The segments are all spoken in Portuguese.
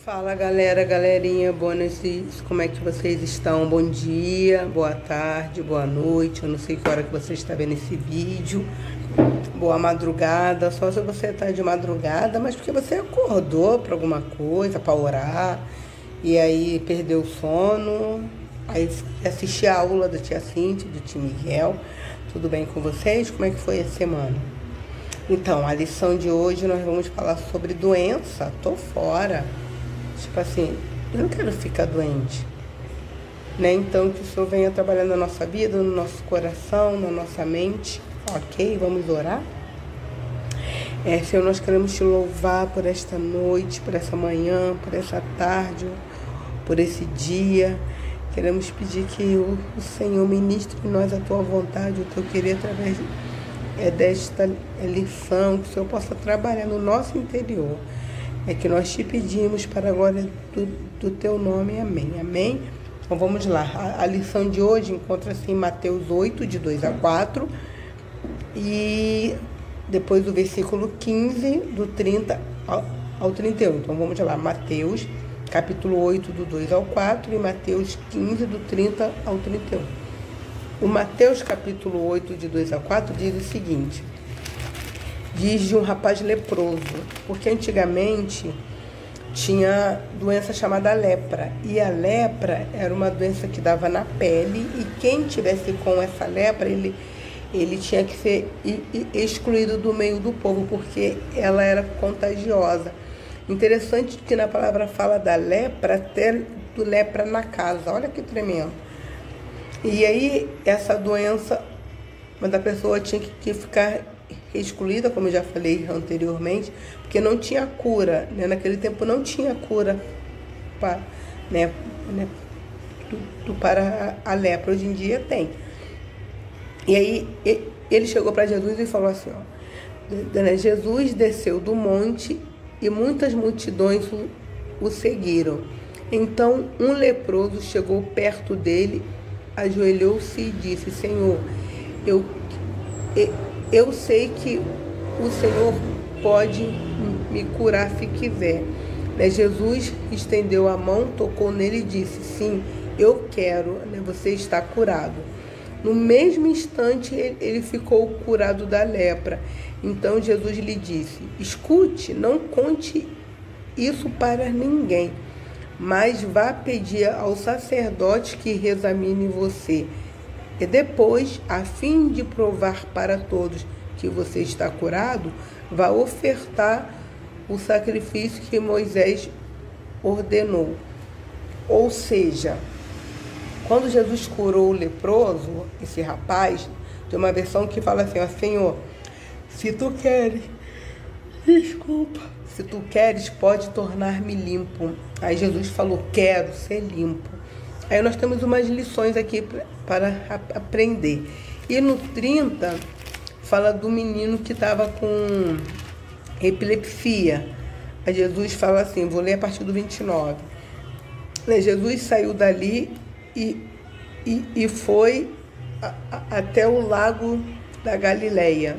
Fala galera, galerinha, boa noite, como é que vocês estão? Bom dia, boa tarde, boa noite, eu não sei que hora que você está vendo esse vídeo. Boa madrugada, só se você está de madrugada, mas porque você acordou para alguma coisa, para orar, e aí perdeu o sono, aí assistir a aula da tia Cíntia, do tio Miguel. Tudo bem com vocês? Como é que foi a semana? Então, a lição de hoje nós vamos falar sobre doença. Tô fora. Tipo assim, eu não quero ficar doente, né? Então, que o Senhor venha trabalhar na nossa vida, no nosso coração, na nossa mente. Ok? Vamos orar? Senhor, nós queremos te louvar por esta noite, por essa manhã, por essa tarde, por esse dia. Queremos pedir que o Senhor ministre em nós a tua vontade, o teu querer através desta lição, que o Senhor possa trabalhar no nosso interior. É que nós te pedimos para a glória do teu nome. Amém. Amém? Então vamos lá. A lição de hoje encontra-se em Mateus 8, de 2 a 4. E depois do versículo 15, do 30 ao 31. Então vamos lá. Mateus, capítulo 8, do 2 ao 4. E Mateus 15, do 30 ao 31. O Mateus, capítulo 8, de 2 a 4, diz o seguinte. Diz de um rapaz leproso, porque antigamente tinha doença chamada lepra, e a lepra era uma doença que dava na pele, e quem tivesse com essa lepra, ele tinha que ser excluído do meio do povo, porque ela era contagiosa. Interessante que na palavra fala da lepra, até do lepra na casa, olha que tremendo. E aí essa doença, mas a pessoa tinha que ficar excluída, como eu já falei anteriormente, porque não tinha cura, né? Naquele tempo não tinha cura para a lepra. Hoje em dia tem. E aí ele chegou para Jesus e falou assim, ó, Jesus desceu do monte e muitas multidões o seguiram. Então um leproso chegou perto dele, ajoelhou-se e disse, Senhor, eu sei que o Senhor pode me curar se quiser. Jesus estendeu a mão, tocou nele e disse, sim, eu quero, você está curado. No mesmo instante, ele ficou curado da lepra. Então Jesus lhe disse, escute, não conte isso para ninguém, mas vá pedir ao sacerdote que examine você. E depois, a fim de provar para todos que você está curado, vá ofertar o sacrifício que Moisés ordenou. Ou seja, quando Jesus curou o leproso, esse rapaz, tem uma versão que fala assim, ó, Senhor, se tu queres, pode tornar-me limpo. Aí Jesus falou, quero ser limpo. Aí nós temos umas lições aqui para aprender. E no 30, fala do menino que estava com epilepsia. Aí Jesus fala assim, vou ler a partir do 29. Jesus saiu dali e foi até o lago da Galileia.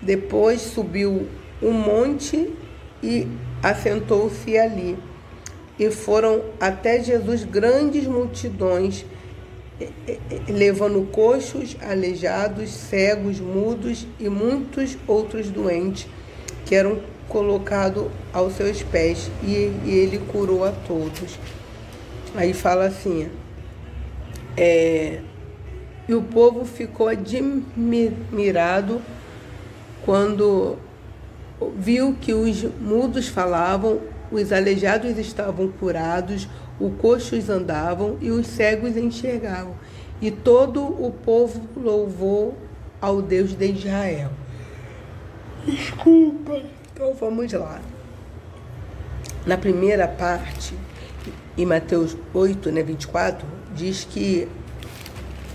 Depois subiu um monte e assentou-se ali. E foram até Jesus grandes multidões, levando coxos, aleijados, cegos, mudos e muitos outros doentes, que eram colocados aos seus pés, e ele curou a todos. Aí fala assim, e o povo ficou admirado quando viu que os mudos falavam, os aleijados estavam curados, os coxos andavam e os cegos enxergavam. E todo o povo louvou ao Deus de Israel. Desculpa. Então vamos lá. Na primeira parte, em Mateus 8, 24, diz que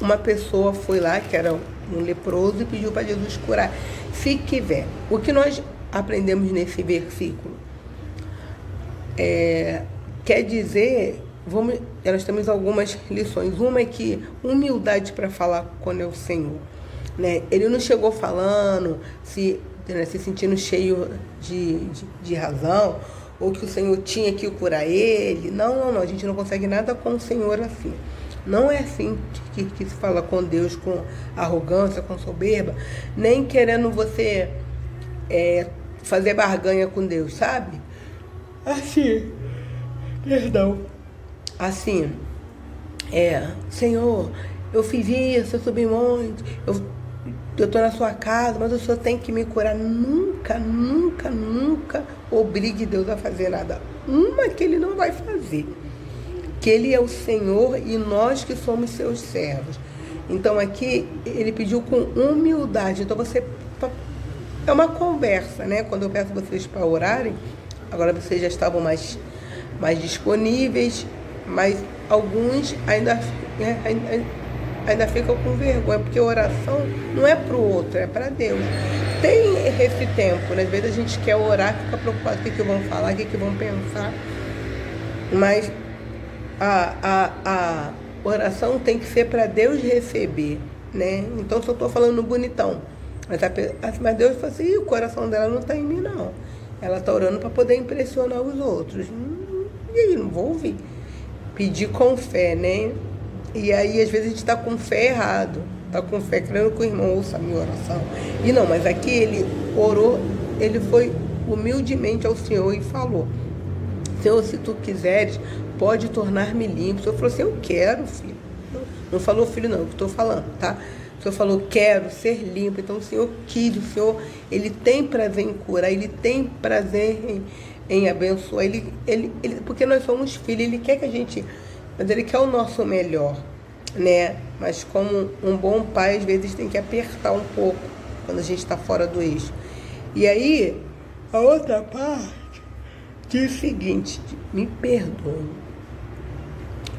uma pessoa foi lá, que era um leproso, e pediu para Jesus curar, se quiser. O que nós aprendemos nesse versículo? Quer dizer, nós temos algumas lições. Uma é que humildade para falar com o Senhor, né? Ele não chegou falando, se sentindo cheio de razão, ou que o Senhor tinha que curar ele. Não, a gente não consegue nada com o Senhor assim. Não é assim que se fala com Deus, com arrogância, com soberba, nem querendo você fazer barganha com Deus, sabe? Assim, perdão. Assim, Senhor, eu fiz isso, eu subi monte, eu tô na sua casa, mas o Senhor tem que me curar. Nunca obrigue Deus a fazer nada. Uma que Ele não vai fazer. Que Ele é o Senhor e nós que somos seus servos. Então aqui Ele pediu com humildade. Então é uma conversa, né? Quando eu peço vocês para orarem, agora vocês já estavam mais disponíveis, mas alguns ainda ficam com vergonha, porque a oração não é para o outro, é para Deus. Tem esse tempo, né? Às vezes a gente quer orar, fica preocupado com o que vão falar, o que vão pensar, mas a oração tem que ser para Deus receber, né? Então, se eu estou falando bonitão, mas Deus fala assim, o coração dela não está em mim, não. Ela está orando para poder impressionar os outros. E aí, não vou ouvir. Pedir com fé, né? E aí, às vezes, a gente está com fé errado. Está com fé querendo que o irmão ouça a minha oração. E não, mas aqui ele orou, ele foi humildemente ao Senhor e falou: Senhor, se tu quiseres, pode tornar-me limpo. O Senhor falou assim, eu quero, filho. Não falou filho não, é o que estou falando, tá? O Senhor falou, quero ser limpo. Então o Senhor quis, o Senhor, Ele tem prazer em curar, Ele tem prazer em abençoar, ele, porque nós somos filhos, Ele quer que a gente, mas Ele quer o nosso melhor, né? Mas como um bom pai, às vezes tem que apertar um pouco, quando a gente está fora do eixo. E aí, a outra parte diz o seguinte, me perdoe,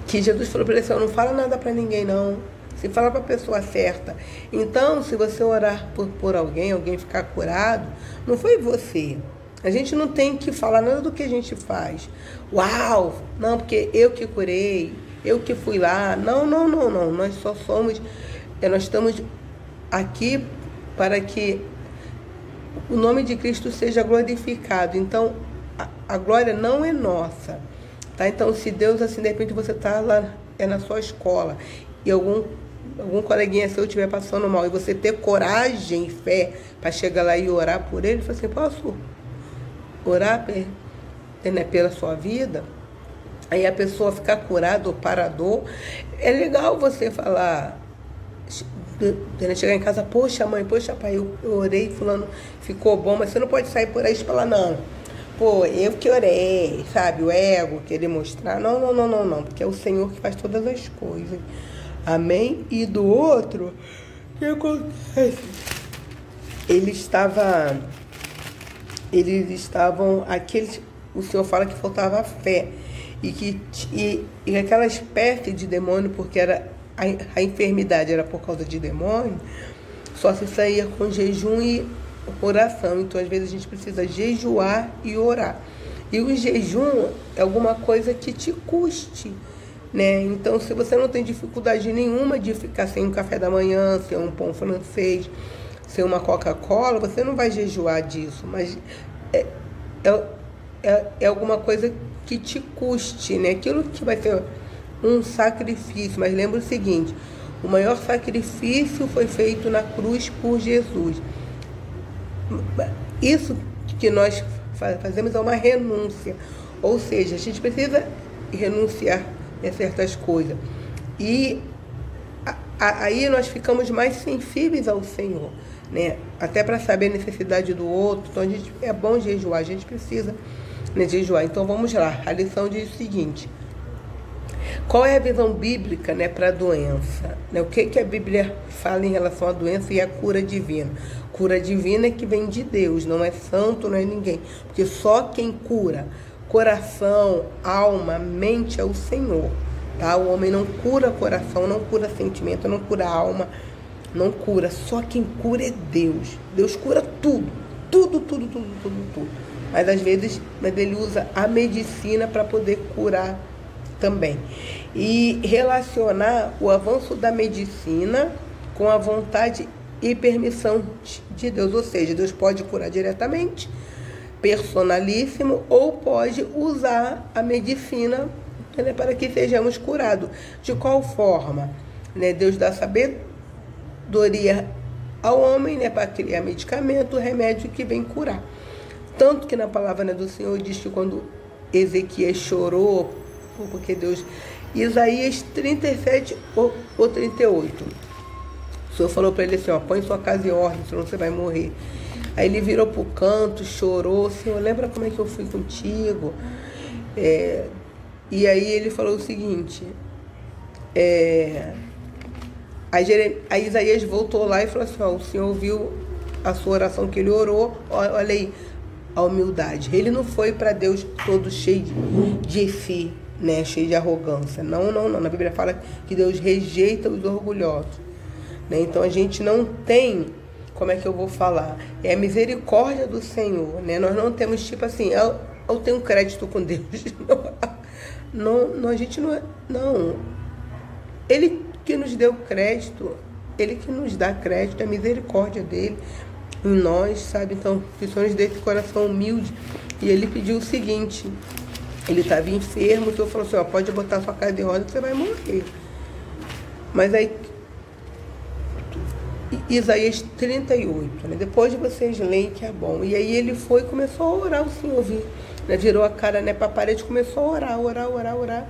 que Jesus falou para ele assim, não fala nada para ninguém não, se fala para a pessoa certa. Então, se você orar por alguém ficar curado, não foi você. A gente não tem que falar nada do que a gente faz. Uau, não, porque eu que curei, eu que fui lá. Não. Nós só somos, nós estamos aqui para que o nome de Cristo seja glorificado. Então, a glória não é nossa, tá? Então, se Deus, assim, de repente você está lá, na sua escola, e algum coleguinha seu estiver passando mal, e você ter coragem e fé para chegar lá e orar por ele, fala assim, posso orar pela sua vida? Aí a pessoa ficar curada ou parador, é legal você falar, chegar em casa, poxa mãe, poxa pai, eu orei, fulano ficou bom, mas você não pode sair por aí e falar, não, pô, eu que orei, sabe, o ego, querer mostrar, não, porque é o Senhor que faz todas as coisas, amém? E do outro, o que acontece? Eles estavam, o Senhor fala que faltava fé, e aquela espécie de demônio, porque era a enfermidade era por causa de demônio, só se saía com jejum e oração. Então, às vezes, a gente precisa jejuar e orar. E o jejum é alguma coisa que te custe, né? Então, se você não tem dificuldade nenhuma de ficar sem um café da manhã, sem um pão francês, sem uma Coca-Cola, você não vai jejuar disso. Mas é alguma coisa que te custe, né? Aquilo que vai ser um sacrifício. Mas lembra o seguinte, o maior sacrifício foi feito na cruz por Jesus. Isso que nós fazemos é uma renúncia, ou seja, a gente precisa renunciar a certas coisas, e aí nós ficamos mais sensíveis ao Senhor, né? Até para saber a necessidade do outro. Então é bom jejuar, a gente precisa, né, jejuar. Então vamos lá, a lição diz o seguinte, qual é a visão bíblica, né, para a doença, né? O que a Bíblia fala em relação à doença e à cura divina? Cura divina é que vem de Deus, não é santo, não é ninguém. Porque só quem cura coração, alma, mente é o Senhor, tá? O homem não cura coração, não cura sentimento, não cura alma, não cura. Só quem cura é Deus. Deus cura tudo. Mas às vezes ele usa a medicina para poder curar também. E relacionar o avanço da medicina com a vontade e permissão de Deus. Ou seja, Deus pode curar diretamente, personalíssimo, ou pode usar a medicina, né, para que sejamos curados. De qual forma? Né, Deus dá sabedoria ao homem, né, para criar medicamento, remédio que vem curar. Tanto que na palavra, né, do Senhor diz que quando Ezequias chorou, porque Deus... Isaías 37 ou 38. O Senhor falou para ele assim, ó, põe sua casa em ordem, senão você vai morrer. Aí ele virou pro canto, chorou, Senhor, lembra como é que eu fui contigo? E aí ele falou o seguinte, aí Isaías voltou lá e falou assim, ó, o Senhor ouviu a sua oração que ele orou, olha aí a humildade. Ele não foi para Deus todo cheio de si, né, cheio de arrogância. Não. Na Bíblia fala que Deus rejeita os orgulhosos. Né? Então a gente não tem, como é que eu vou falar? É a misericórdia do Senhor. Né? Nós não temos tipo assim, eu tenho crédito com Deus. Não, a gente não é. Não. Ele que nos deu crédito, Ele que nos dá crédito, é a misericórdia dele em nós, sabe? Então, precisamos desse coração humilde. E ele pediu o seguinte, ele estava enfermo, o Senhor falou assim, ó, pode botar sua casa em ordem, você vai morrer. Mas aí, Isaías 38, né? Depois de vocês leem que é bom. E aí ele foi e começou a orar, o Senhor viu, né? Virou a cara, né, para a parede, começou a orar.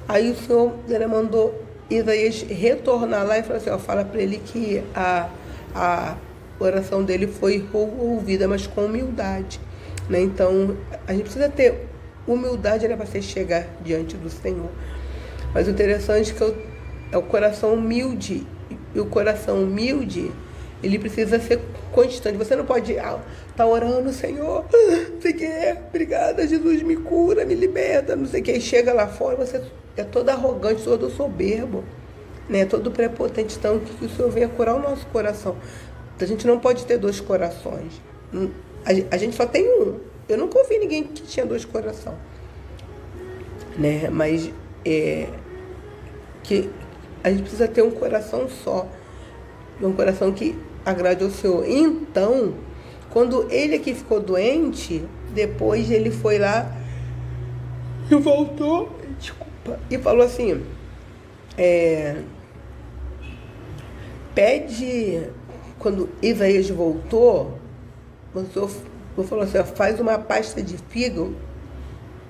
Aí o Senhor, né, mandou Isaías retornar lá e falou assim, ó, fala para ele que a oração dele foi ouvida, mas com humildade, né? Então, a gente precisa ter humildade, né, para você chegar diante do Senhor. Mas o interessante é que é o coração humilde. E o coração humilde, ele precisa ser constante. Você não pode estar orando, Senhor, não sei o que, obrigada, Jesus, me cura, me liberta, não sei o que. E chega lá fora, você é todo arrogante, todo soberbo, né? Todo prepotente. Então, que o Senhor venha curar o nosso coração. A gente não pode ter dois corações. A gente só tem um. Eu nunca ouvi ninguém que tinha dois corações. Né? Mas que a gente precisa ter um coração só. Um coração que agrade ao Senhor. Então, quando ele aqui ficou doente, depois ele foi lá e voltou, desculpa, e falou assim, pede... Quando Isaías voltou, o Senhor falou assim, ó, faz uma pasta de fígado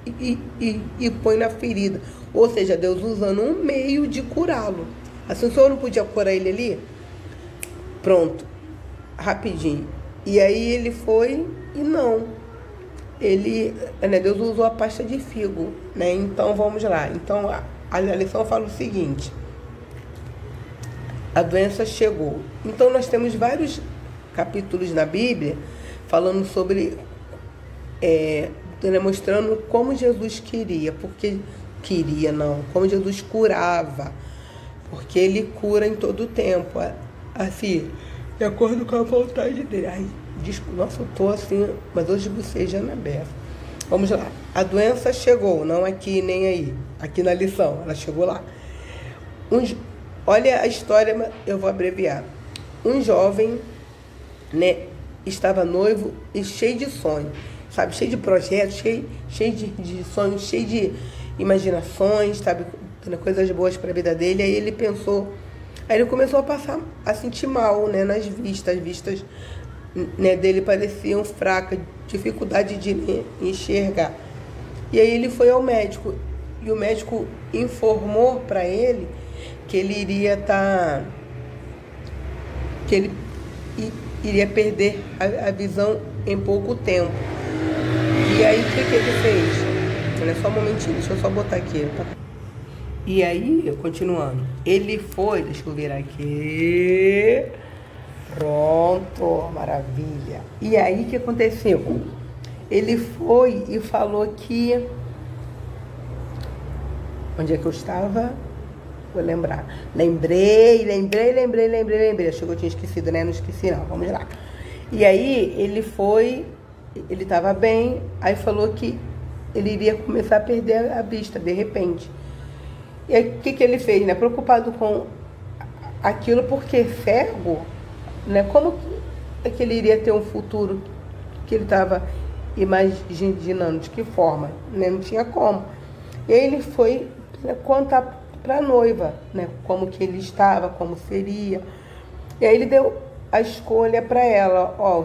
e põe na ferida. Ou seja, Deus usando um meio de curá-lo. Assim, o Senhor não podia curar ele ali? Pronto, rapidinho. E aí ele foi e não. Né, Deus usou a pasta de figo, né? Então vamos lá. Então a lição fala o seguinte. A doença chegou. Então nós temos vários capítulos na Bíblia falando sobre, mostrando como Jesus queria, porque como Jesus curava, porque ele cura em todo o tempo, assim, de acordo com a vontade dele. Ai, desculpa, nossa, eu tô assim, mas hoje você já na beça. Vamos lá. A doença chegou, não aqui nem aí, aqui na lição, ela chegou lá. Olha a história, eu vou abreviar. Um jovem, né, estava noivo e cheio de sonhos, sabe? Cheio de projetos, cheio de sonhos, cheio de imaginações, sabe? Coisas boas para a vida dele. Aí ele pensou, aí ele começou a sentir mal, né, nas vistas. As vistas, né, dele pareciam fracas, dificuldade de enxergar. E aí ele foi ao médico e o médico informou para ele que ele iria que ele iria perder a visão em pouco tempo. E aí o que ele fez? Olha só um momentinho, deixa eu só botar aqui. E aí, continuando, ele foi, deixa eu virar aqui. Pronto, maravilha. E aí o que aconteceu? Ele foi e falou que... Onde é que eu estava? Vou lembrar. Lembrei. Achei que eu tinha esquecido, né? Não esqueci não, vamos lá. E aí ele foi, ele estava bem, aí falou que ele iria começar a perder a vista, de repente. E aí o que ele fez, né? Preocupado com aquilo, porque cego, né? Como é que ele iria ter um futuro que ele estava imaginando de que forma, né? Não tinha como. E aí ele foi, né, contar para a noiva, né, como que ele estava, como seria. E aí ele deu a escolha para ela, ó,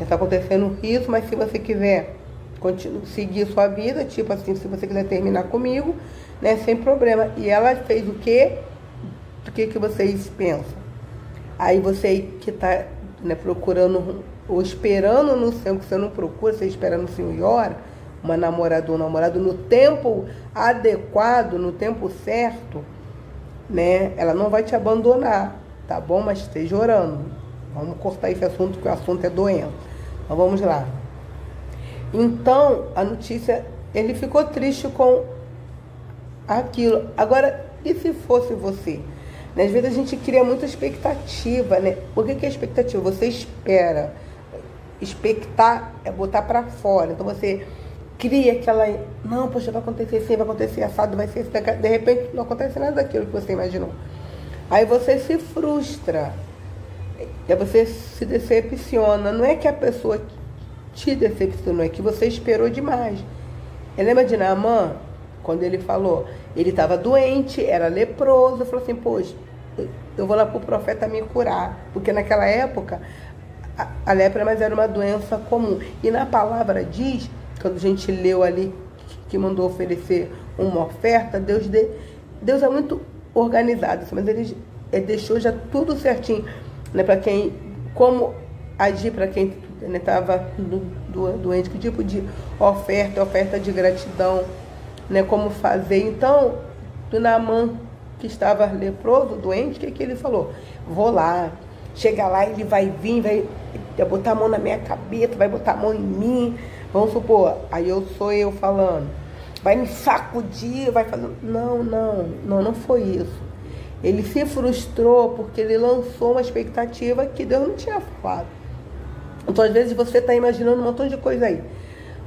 está acontecendo isso, mas se você quiser seguir sua vida, tipo assim, se você quiser terminar comigo, né, sem problema. E ela fez o quê? O que vocês pensam? Aí você que está, né, procurando ou esperando no Senhor, que você não procura, você espera no Senhor e ora, uma namorada ou um namorado no tempo adequado, no tempo certo, né, ela não vai te abandonar, tá bom? Mas esteja orando. Vamos cortar esse assunto, porque o assunto é doença. Então vamos lá. Então, a notícia, ele ficou triste com aquilo. Agora, e se fosse você? Às vezes a gente cria muita expectativa, né? Por que é expectativa? Você espera. Expectar é botar para fora. Então você cria aquela... Não, poxa, vai acontecer assim, vai acontecer assado, vai ser assim. De repente não acontece nada daquilo que você imaginou. Aí você se frustra. Aí você se decepciona. Não é que a pessoa te decepcionou, é que você esperou demais. Lembra de Naamã? Quando ele falou, ele estava doente, era leproso, falou assim, poxa, eu vou lá para o profeta me curar. Porque naquela época, a lepra mas era uma doença comum. E na palavra diz, quando a gente leu ali, que mandou oferecer uma oferta, Deus é muito organizado, mas ele deixou já tudo certinho, né, para quem, como agir para quem estava doente, que tipo de oferta de gratidão, né, como fazer. Então, do Naamã, que estava leproso, doente, o que ele falou? Vou lá, chega lá, ele vai vir, vai botar a mão na minha cabeça, vai botar a mão em mim, vamos supor, aí sou eu falando, vai me sacudir, vai fazer... Não foi isso. Ele se frustrou porque ele lançou uma expectativa que Deus não tinha falado. Então, às vezes, você está imaginando um montão de coisa aí.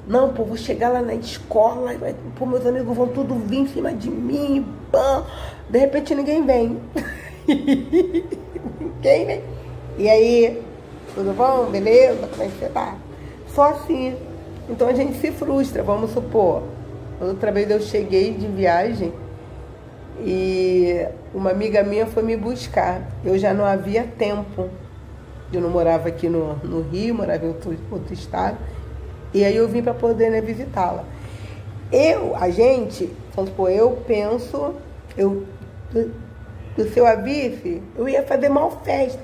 Não, pô, vou chegar lá na escola, pô, meus amigos vão tudo vir em cima de mim, pã. De repente, ninguém vem. Ninguém vem. E aí, tudo bom? Beleza? Como é que você tá? Só assim. Então, a gente se frustra, vamos supor. Outra vez eu cheguei de viagem e uma amiga minha foi me buscar. Eu já não havia tempo. Eu não morava aqui no Rio, morava em outro estado. E aí eu vim para poder, né, visitá-la. A gente, vamos supor, eu penso, se eu a visse, eu ia fazer mal festa.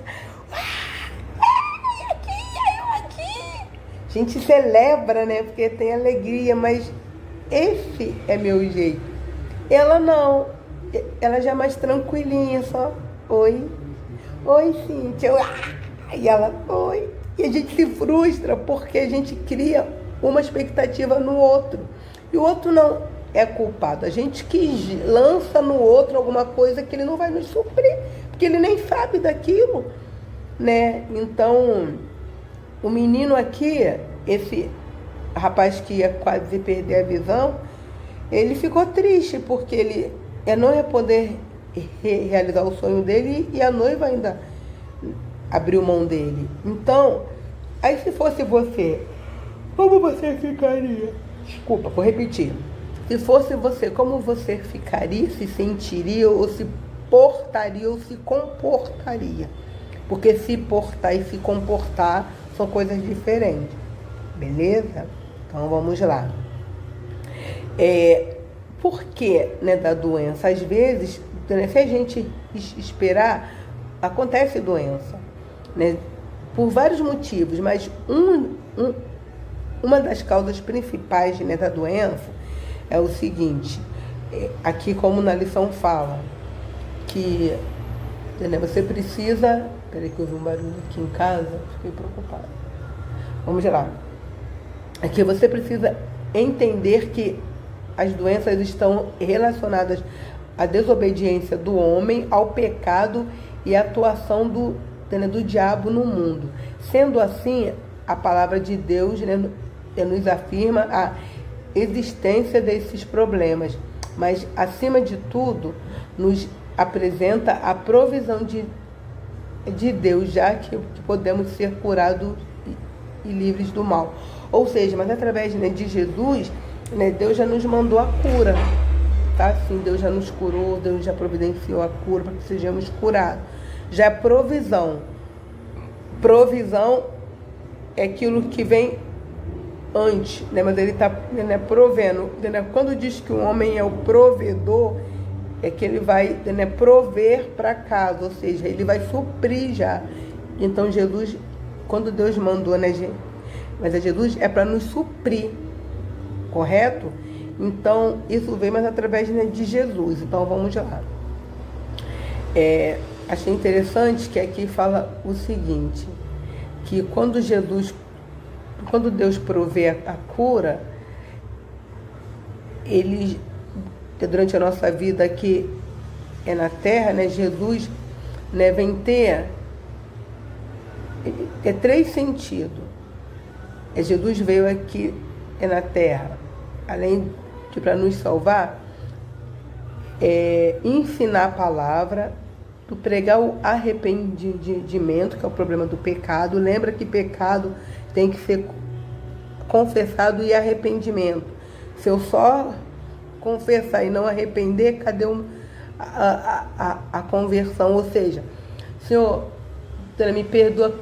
Aqui. A gente celebra, né, porque tem alegria, mas esse é meu jeito. Ela não, ela já é mais tranquilinha, só, oi, Cíntia, e ela, oi. E a gente se frustra porque a gente cria uma expectativa no outro. E o outro não é culpado. A gente que lança no outro alguma coisa que ele não vai nos suprir, porque ele nem sabe daquilo, né? Então, o menino aqui, esse rapaz que ia quase perder a visão, ele ficou triste porque ele não ia poder realizar o sonho dele e a noiva ainda abriu mão dele. Então, aí se fosse você, como você ficaria? Desculpa, vou repetir. Se fosse você, como você ficaria, se sentiria, ou se portaria, ou se comportaria? Porque se portar e se comportar são coisas diferentes. Beleza? Então vamos lá. Por que, né, da doença? Às vezes, né, se a gente esperar, acontece doença, né, por vários motivos, mas uma das causas principais, né, da doença é o seguinte, aqui como na lição fala, que, né, você precisa... Peraí que eu ouvi um barulho aqui em casa, fiquei preocupada. Vamos lá. Aqui você precisa entender que as doenças estão relacionadas à desobediência do homem, ao pecado e à atuação do diabo no mundo. Sendo assim, a palavra de Deus, né, nos afirma a existência desses problemas, mas, acima de tudo, nos apresenta a provisão de Deus, já que podemos ser curados e livres do mal. Ou seja, mas através, né, de Jesus, né, Deus já nos mandou a cura, tá? Sim, Deus já nos curou, Deus já providenciou a cura para que sejamos curados. Já é provisão. Provisão é aquilo que vem antes, né? Mas ele está, né, provendo. Né? Quando diz que o homem é o provedor, é que ele vai, né, prover para casa, ou seja, ele vai suprir já. Então Jesus, quando Deus mandou, né, mas Jesus é para nos suprir, correto? Então isso vem mais através, né, de Jesus. Então vamos lá. Achei interessante que aqui fala o seguinte, que quando Deus provê a cura, ele, durante a nossa vida aqui na Terra, né, Jesus, né, vem ter três sentidos. Jesus veio aqui na Terra, além de para nos salvar, ensinar a palavra, pregar o arrependimento, que é o problema do pecado. Lembra que pecado tem que ser confessado e arrependimento. Se eu só confessar e não arrepender, cadê a conversão? Ou seja, Senhor, me perdoa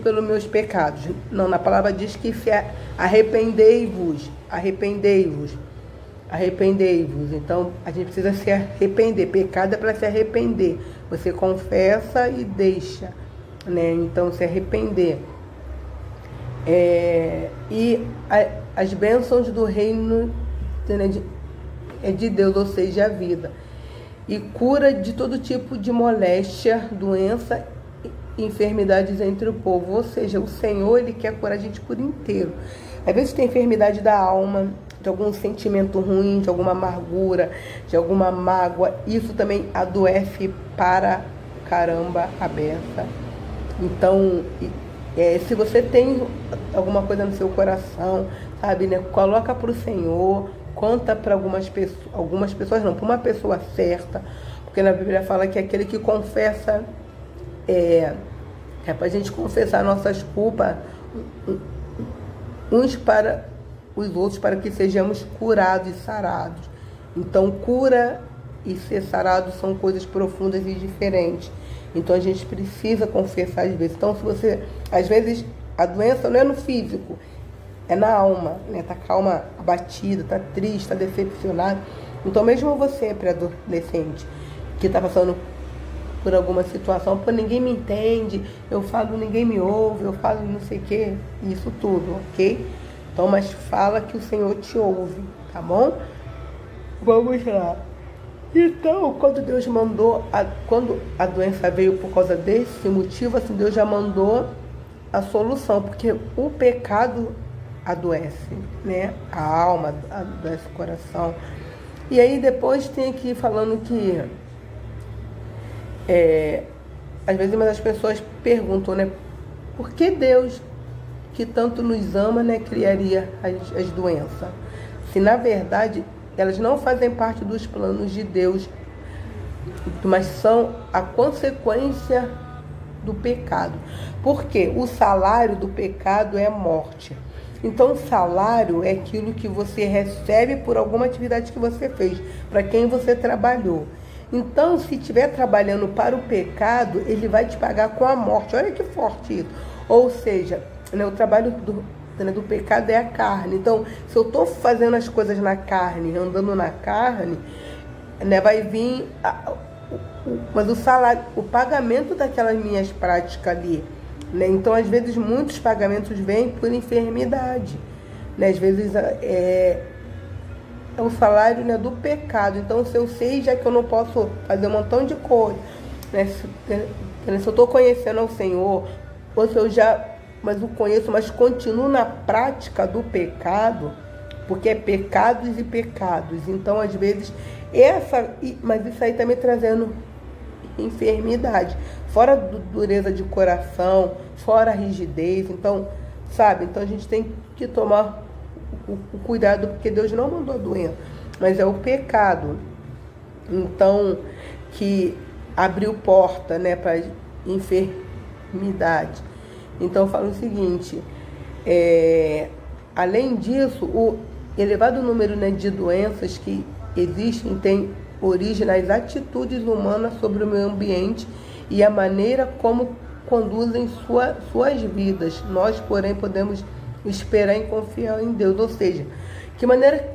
pelos meus pecados. Não, na palavra diz que se arrependei-vos. Então a gente precisa se arrepender. Pecado é para se arrepender. Você confessa e deixa, né? Então se arrepender. E as bênçãos do reino de Deus, ou seja, a vida. E cura de todo tipo de moléstia, doença e enfermidades entre o povo. Ou seja, o Senhor, Ele quer curar a gente por inteiro. Às vezes tem enfermidade da alma, de algum sentimento ruim, de alguma amargura, de alguma mágoa. Isso também adoece para caramba a beça. Então, se você tem alguma coisa no seu coração, sabe, né, coloca para o Senhor, conta para algumas pessoas não, para uma pessoa certa, porque na Bíblia fala que aquele que confessa, é para a gente confessar nossas culpas uns para os outros, para que sejamos curados e sarados. Então, cura e ser sarado são coisas profundas e diferentes. Então, a gente precisa confessar às vezes. Então, às vezes, a doença não é no físico, é na alma, né? Tá com a alma abatida, tá triste, tá decepcionado. Então, mesmo você, pré-adolescente, que está passando por alguma situação, pô, ninguém me entende, eu falo, ninguém me ouve, eu falo não sei o que, isso tudo, ok? Então, mas fala que o Senhor te ouve, tá bom? Vamos lá. Então, quando Deus mandou, quando a doença veio por causa desse motivo, assim, Deus já mandou a solução, porque o pecado adoece, né? A alma adoece o coração. E aí depois tem aqui falando que às vezes as pessoas perguntam, né? Por que Deus, que tanto nos ama, né, criaria as doenças? Se na verdade elas não fazem parte dos planos de Deus, mas são a consequência do pecado. Porque o salário do pecado é a morte. Então, o salário é aquilo que você recebe por alguma atividade que você fez, para quem você trabalhou. Então, se estiver trabalhando para o pecado, ele vai te pagar com a morte. Olha que forte isso. Ou seja, né, o trabalho do pecado é a carne. Então, se eu estou fazendo as coisas na carne, andando na carne, né, vai vir mas o salário, o pagamento daquelas minhas práticas ali, né? Então, às vezes, muitos pagamentos vêm por enfermidade, né? Às vezes é o salário, né, do pecado. Então, se eu sei, já que eu não posso fazer um montão de coisa, né? Se eu estou conhecendo ao Senhor, ou se eu mas o conheço, mas continuo na prática do pecado, porque é pecados e pecados. Então, às vezes, mas isso aí está me trazendo enfermidade, fora dureza de coração, fora rigidez. Então, sabe, então a gente tem que tomar o cuidado, porque Deus não mandou a doença, mas é o pecado, então, que abriu porta, né, para enfermidade. Então, eu falo o seguinte, Além disso, o elevado número, né, de doenças que existem tem origem nas atitudes humanas sobre o meio ambiente e a maneira como conduzem suas vidas. Nós, porém, podemos esperar e confiar em Deus. Ou seja, que maneira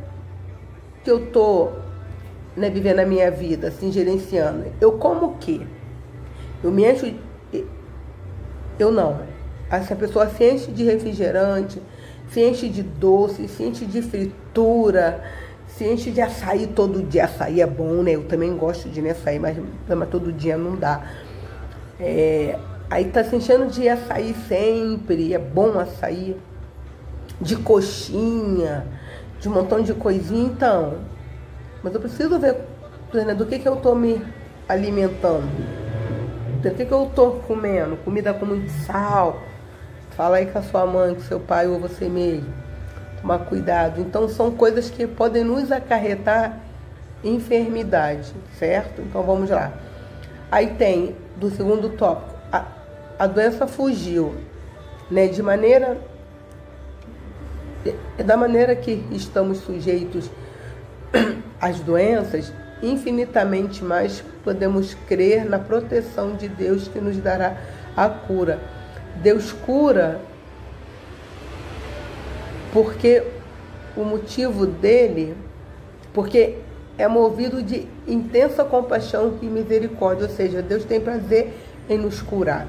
que eu estou, né, vivendo a minha vida, assim, gerenciando? Eu como o quê? Eu me encho... Eu não. Essa pessoa se enche de refrigerante, se enche de doce, se enche de fritura, se enche de açaí todo dia. Açaí é bom, né? Eu também gosto de, né, açaí, mas todo dia não dá. Aí tá se enchendo de açaí sempre, é bom açaí, de coxinha, de um montão de coisinha, então. Mas eu preciso ver, né, do que eu tô me alimentando, do que eu tô comendo, comida com muito sal. Fala aí com a sua mãe, com seu pai ou você mesmo. Tomar cuidado. Então são coisas que podem nos acarretar enfermidade, certo? Então vamos lá. Aí tem, do segundo tópico, a doença fugiu, né? Da maneira que estamos sujeitos às doenças, infinitamente mais podemos crer na proteção de Deus que nos dará a cura. Deus cura porque o motivo dele, porque é movido de intensa compaixão e misericórdia, ou seja, Deus tem prazer em nos curar.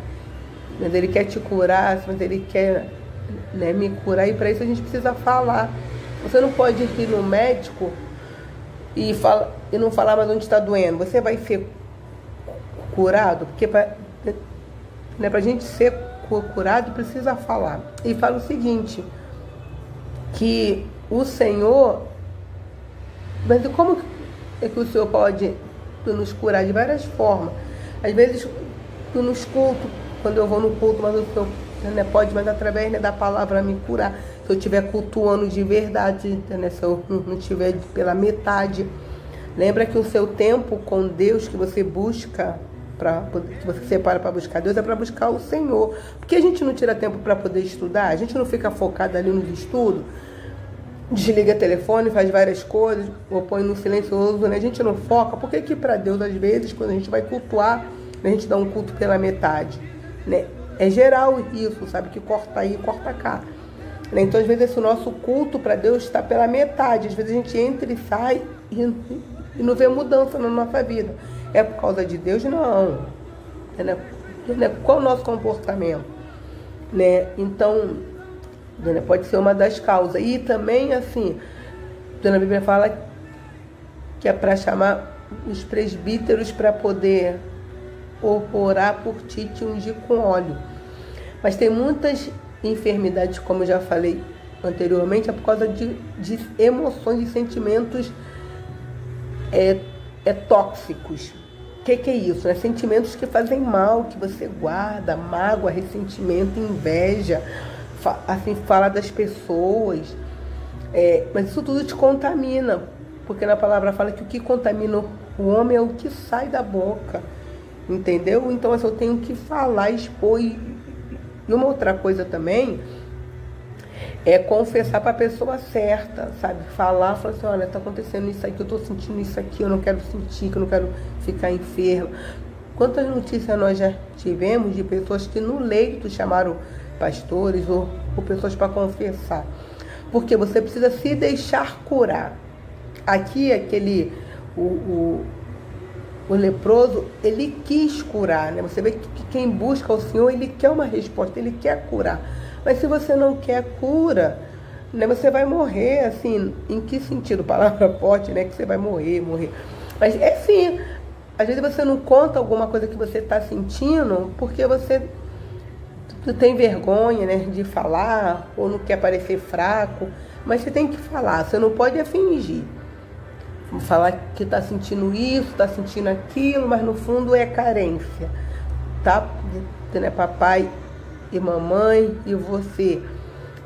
Mas Ele quer te curar, mas Ele quer, né, me curar, e para isso a gente precisa falar. Você não pode ir no médico e não falar mais onde está doendo. Você vai ser curado, porque para a gente ser curado precisa falar. E fala o seguinte, que o Senhor, mas como é que o Senhor pode nos curar? De várias formas. Às vezes nos cultos, quando eu vou no culto, mas o Senhor, né, pode, mas através, né, da palavra me curar. Se eu estiver cultuando de verdade, né, se eu não estiver pela metade. Lembra que o seu tempo com Deus que você busca, que você separa para buscar Deus, é para buscar o Senhor. Porque a gente não tira tempo para poder estudar, a gente não fica focado ali nos estudos, desliga o telefone, faz várias coisas, ou põe no silencioso, né? A gente não foca. Por que para Deus, às vezes, quando a gente vai cultuar, a gente dá um culto pela metade, né? É geral isso, sabe? Que corta aí, corta cá, né? Então, às vezes, esse nosso culto para Deus está pela metade. Às vezes a gente entra e sai e não vê mudança na nossa vida. É por causa de Deus? Não. Qual é o nosso comportamento? Né? Então, pode ser uma das causas. E também, assim, a Bíblia fala que é para chamar os presbíteros para poder orar por ti e te ungir com óleo. Mas tem muitas enfermidades, como eu já falei anteriormente, é por causa de emoções e sentimentos tóxicos. O que é isso? Né? Sentimentos que fazem mal, que você guarda, mágoa, ressentimento, inveja, assim, fala das pessoas. Mas isso tudo te contamina, porque na palavra fala que o que contamina o homem é o que sai da boca, entendeu? Então, assim, eu tenho que falar, expor. E uma outra coisa também é confessar para a pessoa certa, sabe? Falar assim, olha, tá acontecendo isso aqui, eu tô sentindo isso aqui, eu não quero sentir, que eu não quero ficar enferma. Quantas notícias nós já tivemos de pessoas que no leito chamaram pastores ou pessoas para confessar? Porque você precisa se deixar curar. Aqui, o leproso, ele quis curar, né? Você vê que quem busca o Senhor, ele quer uma resposta, ele quer curar. Mas se você não quer cura, né, você vai morrer, assim, em que sentido? Palavra forte, né? Que você vai morrer. Mas, assim, às vezes você não conta alguma coisa que você está sentindo porque você tem vergonha, né, de falar, ou não quer parecer fraco. Mas você tem que falar, você não pode fingir. Falar que está sentindo isso, está sentindo aquilo, mas no fundo é carência, tá? Né, papai e mamãe e você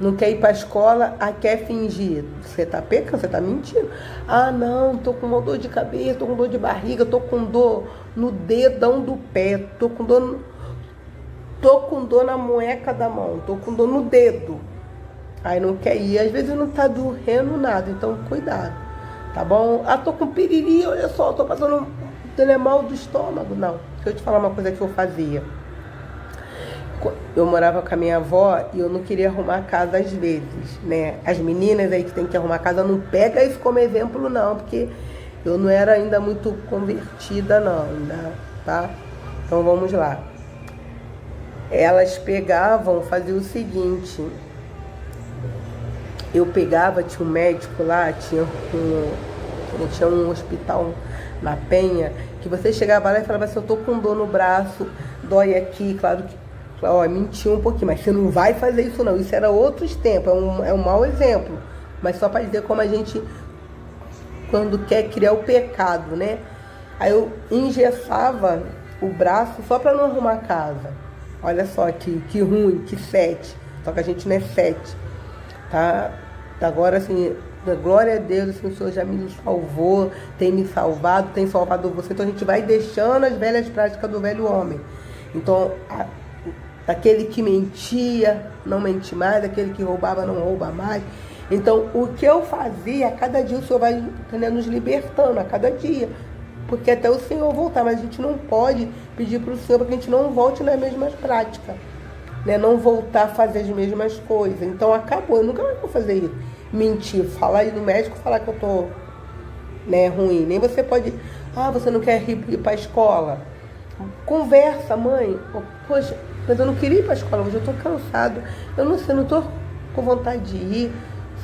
não quer ir para a escola, quer fingir. Você tá pecando, você tá mentindo. Ah, não, tô com uma dor de cabeça, tô com dor de barriga, tô com dor no dedão do pé, tô com dor na mueca da mão, tô com dor no dedo. Aí não quer ir, às vezes não tá doendo nada, então cuidado, tá bom? Ah, tô com piriri, olha só, tô passando mal do estômago. Não, deixa eu te falar uma coisa que eu fazia. Eu morava com a minha avó e eu não queria arrumar a casa às vezes, né? As meninas aí que tem que arrumar a casa, não pega isso como exemplo não, porque eu não era ainda muito convertida não, ainda, tá? Então vamos lá. Elas pegavam, faziam o seguinte, eu pegava, tinha um médico lá, tinha um hospital na Penha, que você chegava lá e falava assim, eu tô com dor no braço, dói aqui, claro que, ó, mentiu um pouquinho, mas você não vai fazer isso não, isso era outros tempos, é um mau exemplo, mas só para dizer como a gente, quando quer criar o pecado, né? Aí eu engessava o braço só para não arrumar a casa. Olha só que ruim, que 7. Só que a gente não é 7. Tá? Agora, assim, glória a Deus, assim, o Senhor já me salvou, tem me salvado, tem salvado você. Então a gente vai deixando as velhas práticas do velho homem. Então, aquele que mentia, não mente mais, aquele que roubava, não rouba mais. Então, o que eu fazia, a cada dia o Senhor vai, entendeu, nos libertando, a cada dia. Porque até o Senhor voltar, mas a gente não pode pedir para o Senhor para que a gente não volte nas mesmas práticas, né? Não voltar a fazer as mesmas coisas. Então, acabou, eu nunca mais vou fazer isso. Mentir, falar no médico, falar que eu tô, né, ruim. Nem você pode, você não quer ir para a escola. Conversa, mãe. Poxa, mas eu não queria ir para a escola, hoje eu tô cansado. Eu não sei, não tô com vontade de ir.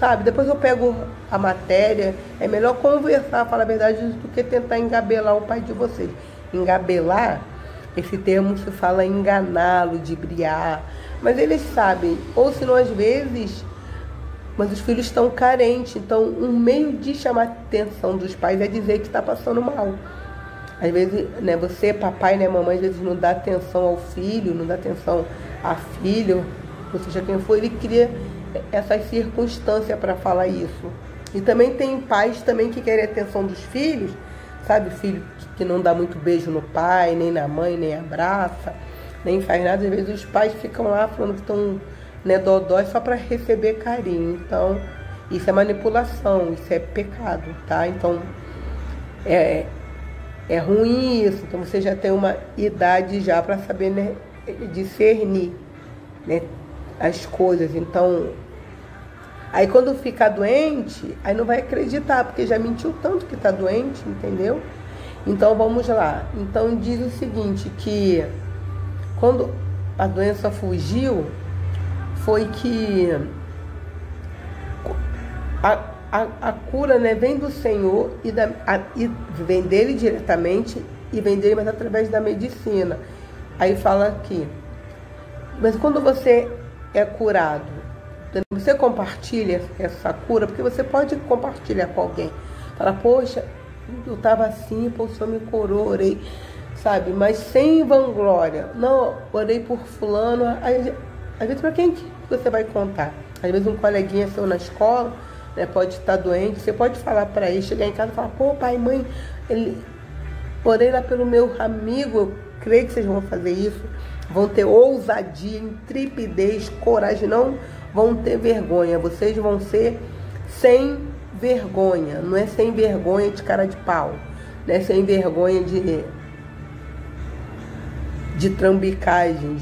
Sabe, depois eu pego a matéria, é melhor conversar, falar a verdade, do que tentar engabelar o pai de vocês. Engabelar, esse termo se fala enganá-lo, ludibriar, mas eles sabem, ou se não às vezes, mas os filhos estão carentes, então um meio de chamar a atenção dos pais é dizer que está passando mal. Às vezes, né, você, papai, né, mamãe, às vezes não dá atenção ao filho, não dá atenção à filha, ou seja, quem for, ele cria essas circunstâncias para falar isso. E também tem pais também que querem a atenção dos filhos, sabe? Filho que não dá muito beijo no pai, nem na mãe, nem abraça, nem faz nada. Às vezes os pais ficam lá falando que estão, né, dodói só para receber carinho. Então, isso é manipulação, isso é pecado, tá? Então, é ruim isso. Então, você já tem uma idade já para saber, né, discernir, né, as coisas. Então, aí quando ficar doente, aí não vai acreditar, porque já mentiu tanto que está doente, entendeu? Então vamos lá. Então diz o seguinte, que quando a doença fugiu, foi que a cura, né, vem do Senhor e vem dele diretamente e vem dele, mas através da medicina. Aí fala aqui, mas quando você é curado, você compartilha essa cura, porque você pode compartilhar com alguém. Fala, poxa, eu estava assim, pô, o Senhor me curou, orei, sabe? Mas sem vanglória. Não, orei por fulano. Às vezes, para quem que você vai contar? Às vezes um coleguinha seu na escola, né, pode estar doente, você pode falar para ele, chegar em casa e falar, pô, pai, mãe, orei lá pelo meu amigo, eu creio que vocês vão fazer isso. Vão ter ousadia, intrepidez, coragem, não vão ter vergonha. Vocês vão ser sem vergonha. Não é sem vergonha de cara de pau. Não é sem vergonha de trambicagem.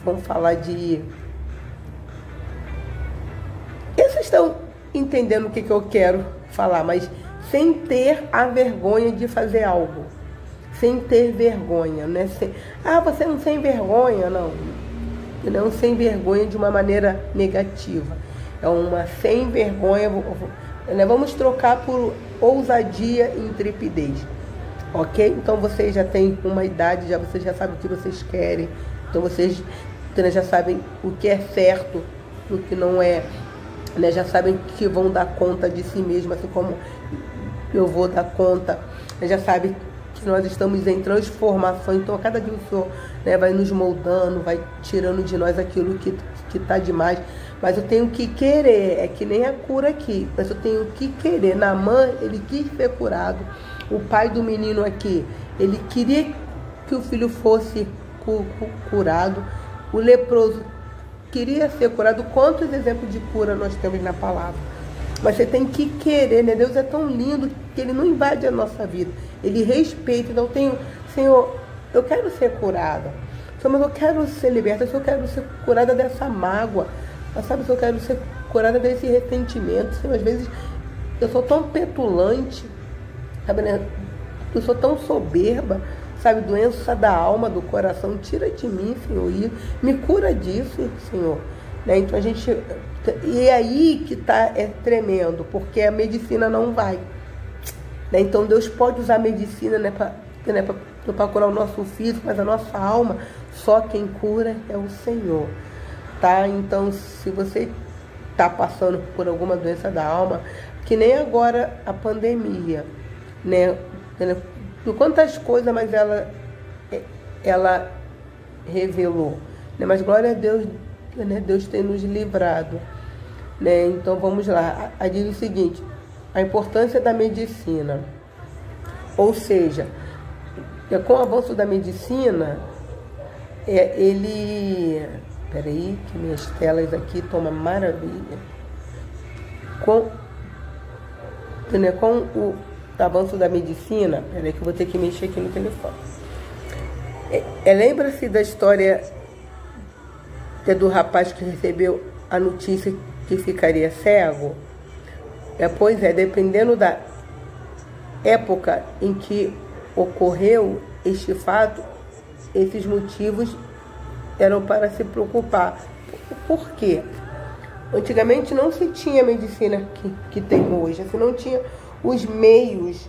Vamos falar de... Vocês estão entendendo o que eu quero falar, mas sem ter a vergonha de fazer algo. Sem ter vergonha, né? Você não sem vergonha, não. Não sem vergonha de uma maneira negativa. É uma sem vergonha, né? Vamos trocar por ousadia e intrepidez. Ok? Então vocês já têm uma idade, vocês já sabem o que vocês querem. Então vocês já sabem o que é certo, o que não é. Né? Já sabem que vão dar conta de si mesmo, assim como eu vou dar conta. Já sabem que nós estamos em transformação, então a cada dia o Senhor, né, vai nos moldando, vai tirando de nós aquilo que está demais, mas eu tenho que querer, é que nem a cura aqui, mas eu tenho que querer. Naamã, ele quis ser curado, o pai do menino aqui, ele queria que o filho fosse curado, o leproso queria ser curado. Quantos exemplos de cura nós temos na palavra? Mas você tem que querer, né? Deus é tão lindo que Ele não invade a nossa vida. Ele respeita. Então, Senhor, eu quero ser curada. Senhor, mas eu quero ser liberta. Senhor, eu quero ser curada dessa mágoa. Mas, sabe, Senhor, eu quero ser curada desse ressentimento. Senhor, às vezes eu sou tão petulante, sabe, né? Eu sou tão soberba, sabe, doença da alma, do coração. Tira de mim, Senhor, e me cura disso, Senhor. Né? Então a gente... E é aí que é tremendo, porque a medicina não vai. Né? Então Deus pode usar a medicina, né, para curar o nosso físico, mas a nossa alma, só quem cura é o Senhor. Tá? Então, se você está passando por alguma doença da alma, que nem agora a pandemia, né? Por quantas coisas, mas ela revelou, né? Mas glória a Deus, né? Deus tem nos livrado, né? Então vamos lá. Aí diz o seguinte: a importância da medicina, ou seja, com o avanço da medicina, peraí, que minhas telas aqui estão uma maravilha. Com o avanço da medicina, peraí que eu vou ter que mexer aqui no telefone. Lembra-se da história do rapaz que recebeu a notícia que ficaria cego? Pois é, dependendo da época em que ocorreu este fato, esses motivos eram para se preocupar. Por quê? Antigamente não se tinha a medicina que tem hoje, assim, não tinha os meios,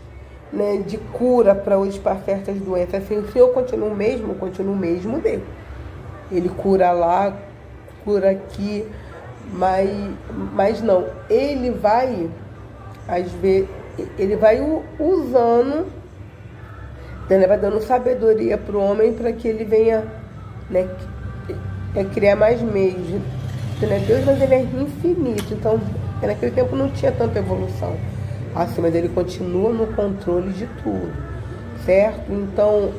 né, de cura para hoje para certas doenças. Assim, o Senhor continua o mesmo Deus. Ele cura lá, cura aqui, mas não. Ele vai, às vezes, ele vai usando, né, vai dando sabedoria para o homem para que ele venha, né, criar mais meios. Né? Deus, mas ele é infinito, então naquele tempo não tinha tanta evolução assim, mas ele continua no controle de tudo, certo? Então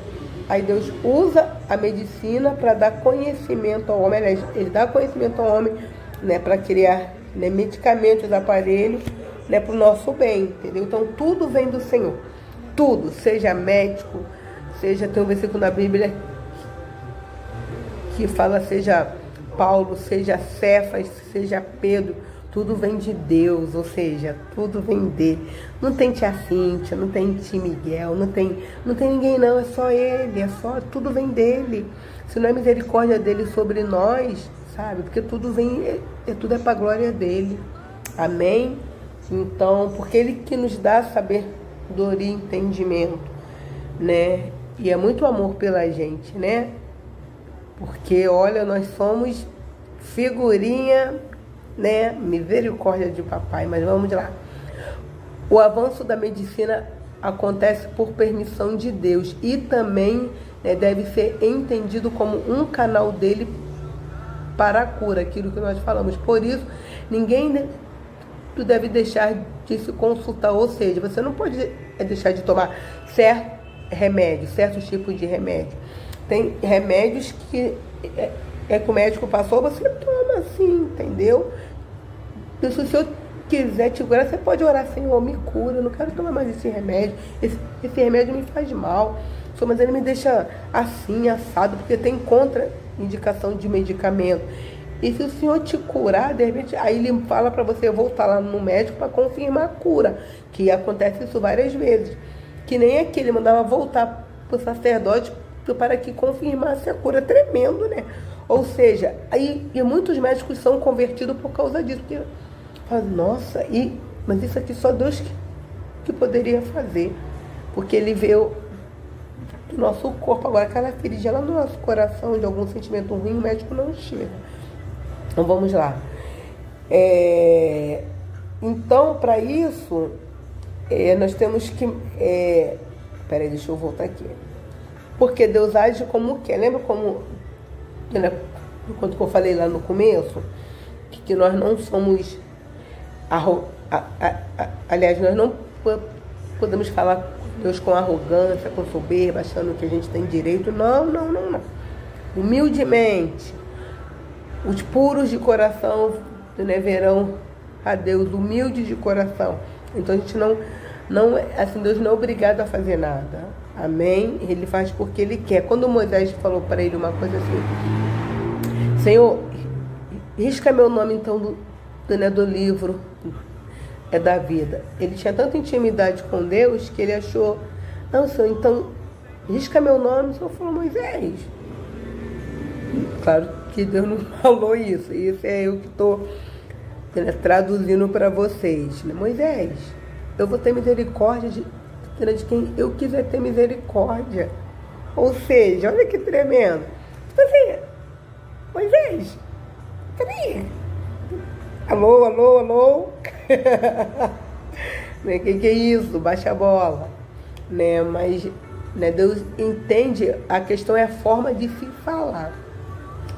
aí Deus usa a medicina para dar conhecimento ao homem. Ele dá conhecimento ao homem, né, para criar, né, medicamentos, aparelhos, né, para o nosso bem, entendeu? Então tudo vem do Senhor, tudo, seja médico, seja, tem um versículo na Bíblia que fala, seja Paulo, seja Cefas, seja Pedro, tudo vem de Deus, ou seja, tudo vem dele. Não tem tia Cíntia, não tem tio Miguel, não tem ninguém não, é só ele, tudo vem dele. Se não é misericórdia dele sobre nós, sabe? Porque tudo vem, tudo é para a glória dele. Amém? Então, porque ele que nos dá sabedoria e entendimento, né? E é muito amor pela gente, né? Porque, olha, nós somos figurinha, né? Misericórdia de papai. Mas vamos lá. O avanço da medicina acontece por permissão de Deus e também, né, deve ser entendido como um canal dele para a cura, aquilo que nós falamos. Por isso, ninguém deve deixar de se consultar, ou seja, você não pode deixar de tomar certos tipos de remédio. Tem remédios que que o médico passou, você toma assim, entendeu? E se o Senhor quiser te curar, você pode orar, Senhor, me cura, eu não quero tomar mais esse remédio, esse remédio me faz mal, mas ele me deixa assim, assado, porque tem contraindicação de medicamento. E se o Senhor te curar, de repente, aí ele fala para você voltar lá no médico para confirmar a cura, que acontece isso várias vezes. Que nem aqui, ele mandava voltar para o sacerdote para que confirmasse a cura. Tremendo, né? Ou seja, aí e muitos médicos são convertidos por causa disso. Porque fala, nossa, mas isso aqui só Deus que poderia fazer. Porque ele vê o nosso corpo. Agora, aquela ferida lá no nosso coração, de algum sentimento ruim, o médico não chega. Então, vamos lá. Então, para isso, nós temos que... peraí, deixa eu voltar aqui. Porque Deus age como quer. Lembra como... quando eu falei lá no começo, que nós não somos... aliás, nós não podemos falar com Deus com arrogância, com soberba, achando que a gente tem direito. Não. Humildemente, Os puros de coração, né, verão a Deus, humildes de coração. Então a gente não assim, Deus não é obrigado a fazer nada. Amém? Ele faz porque Ele quer. Quando Moisés falou para ele uma coisa assim: Senhor, risca meu nome então do livro da vida. Ele tinha tanta intimidade com Deus que ele achou: não, Senhor, então risca meu nome. O Senhor falou: Moisés. Claro que Deus não falou isso. Isso é eu que estou traduzindo para vocês, né? Moisés, eu vou ter misericórdia de quem eu quiser ter misericórdia. Ou seja, olha que tremendo. Você, Moisés, peraí. Alô, alô, alô. Né? Que é isso? Baixa a bola. Né? Mas, né, Deus entende, a questão é a forma de se falar.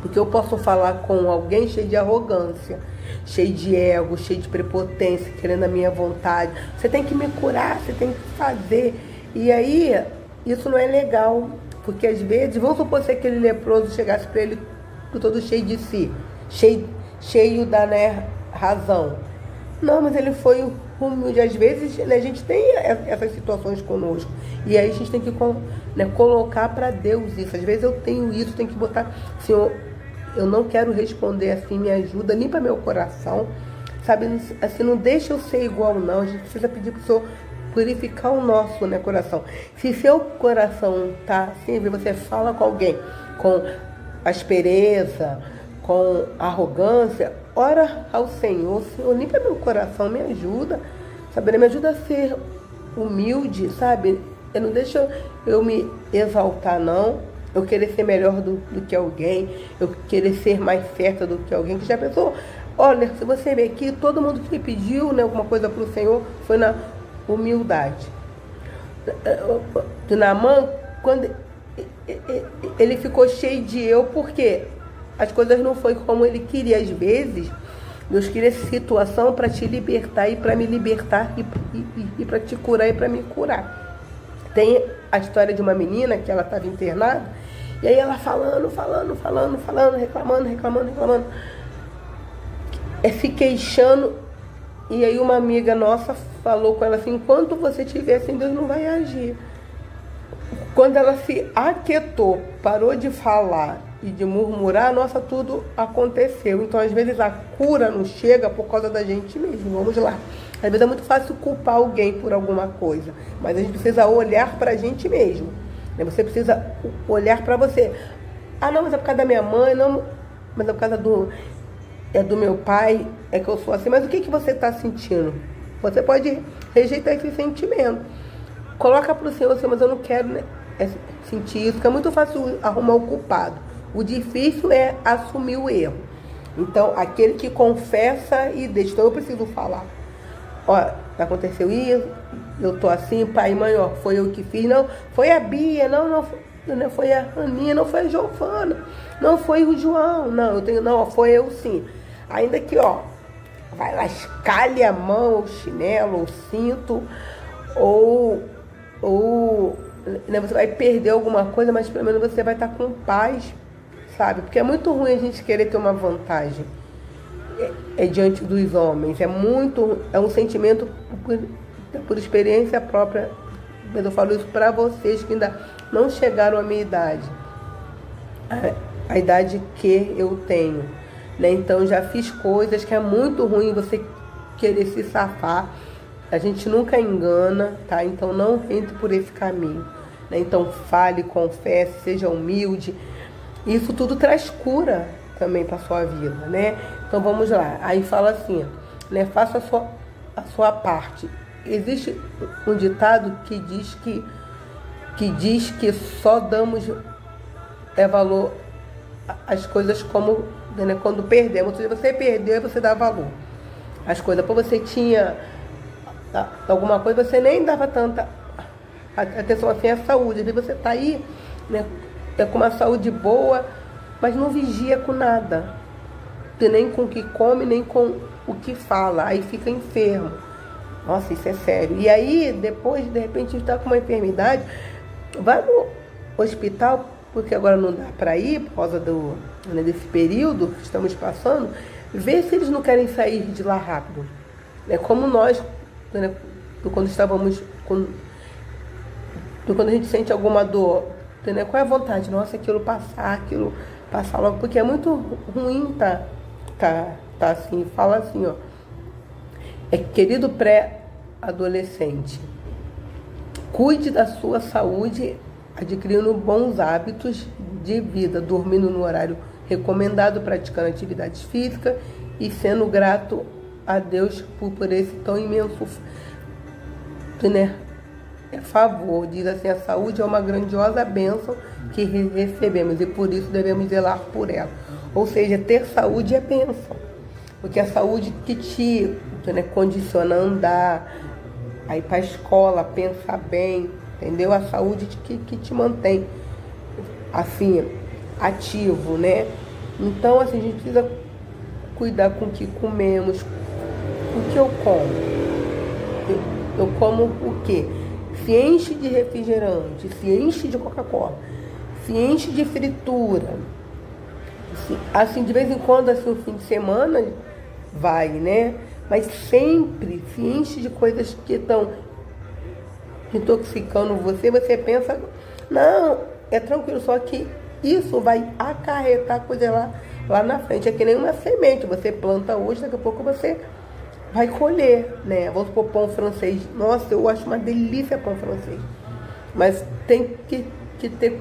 Porque eu posso falar com alguém cheio de arrogância, cheio de ego, cheio de prepotência, querendo a minha vontade. Você tem que me curar, você tem que fazer. E aí, isso não é legal. Porque às vezes, vamos supor se aquele leproso chegasse para ele todo cheio de si, cheio da, né, razão. Não, mas ele foi humilde. Às vezes, né, a gente tem essas situações conosco. E aí a gente tem que, né, colocar para Deus isso. Às vezes eu tenho isso, tenho que botar: Senhor, eu não quero responder assim, me ajuda, limpa meu coração, sabe? Assim, não deixa eu ser igual, não. A gente precisa pedir para o Senhor purificar o nosso, né, coração. Se seu coração tá assim, você fala com alguém com aspereza, com arrogância, ora ao Senhor: Senhor, limpa meu coração, me ajuda, sabe? Me ajuda a ser humilde, sabe? Eu não deixa eu me exaltar, não. Eu querer ser melhor do que alguém, eu querer ser mais certa do que alguém. Que já pensou? Olha, se você ver aqui, todo mundo que pediu, né, alguma coisa para o Senhor foi na humildade. De Naamã, quando ele ficou cheio de eu, porque as coisas não foi como ele queria. Às vezes, Deus queria essa situação para te libertar e para me libertar e para te curar e para me curar. Tem a história de uma menina que ela estava internada, e aí ela falando, reclamando, se queixando. E aí uma amiga nossa falou com ela assim: enquanto você estiver assim, Deus não vai agir. Quando ela se aquietou, parou de falar e de murmurar, nossa, tudo aconteceu. Então, às vezes, a cura não chega por causa da gente mesmo. Vamos lá. Às vezes é muito fácil culpar alguém por alguma coisa, mas a gente precisa olhar pra gente mesmo. Você precisa olhar pra você. Ah, não, mas é por causa da minha mãe, não, mas é por causa do meu pai, é que eu sou assim. Mas o que você está sentindo? Você pode rejeitar esse sentimento. Coloca pro Senhor: Senhor, mas eu não quero, né, sentir isso, porque é muito fácil arrumar o culpado. O difícil é assumir o erro. Então, aquele que confessa e deixa. Então, eu preciso falar: ó, aconteceu isso, eu tô assim, pai e mãe, ó, foi eu que fiz, não, foi a Bia, não foi a Aninha, não foi a Giovana, não foi o João, não, foi eu sim. Ainda que, ó, vai lá, escalhe a mão, o chinelo, o cinto, ou né, você vai perder alguma coisa, mas pelo menos você vai estar com paz, sabe? Porque é muito ruim a gente querer ter uma vantagem diante dos homens. É um sentimento por experiência própria. Mas eu falo isso para vocês que ainda não chegaram à minha idade, a idade que eu tenho, né? Então já fiz coisas que é muito ruim você querer se safar. A gente nunca engana, tá? Então não entre por esse caminho, né? Então fale, confesse, seja humilde. Isso tudo traz cura também para sua vida, né? Então vamos lá. Aí fala assim, né? Faça a sua parte. Existe um ditado que diz que só damos valor às coisas como, né, quando perdemos. Se você perdeu, você dá valor às coisas. Quando você tinha alguma coisa, você nem dava tanta atenção assim à saúde. Às vezes você está aí, né, com uma saúde boa, mas não vigia com nada, nem com o que come, nem com o que fala. Aí fica enfermo. Nossa, isso é sério. E aí, depois, de repente, está com uma enfermidade, vai no hospital porque agora não dá para ir por causa né, desse período que estamos passando, ver se eles não querem sair de lá rápido. É como nós, né, quando estávamos, quando a gente sente alguma dor, né, qual é a vontade? Nossa, aquilo passar logo, porque é muito ruim tá assim, fala assim, ó, querido pré-adolescente, cuide da sua saúde adquirindo bons hábitos de vida, dormindo no horário recomendado, praticando atividades físicas e sendo grato a Deus por esse tão imenso, né, favor. Diz assim, a saúde é uma grandiosa bênção que recebemos e por isso devemos zelar por ela. Ou seja, ter saúde é bênção, porque a saúde que te, né, condiciona a andar, a ir para a escola, pensar bem, entendeu? A saúde que te mantém assim, ativo, né? Então, assim, a gente precisa cuidar com o que comemos. O que eu como? Eu como o quê? Se enche de refrigerante, se enche de Coca-Cola, se enche de fritura. Assim, de vez em quando, assim, o fim de semana vai, né? Mas sempre se enche de coisas que estão intoxicando você. Você pensa, não, é tranquilo, só que isso vai acarretar coisa lá na frente. É que nem uma semente, você planta hoje, daqui a pouco você vai colher, né? Vamos supor, pão francês. Nossa, eu acho uma delícia pão francês. Mas tem que ter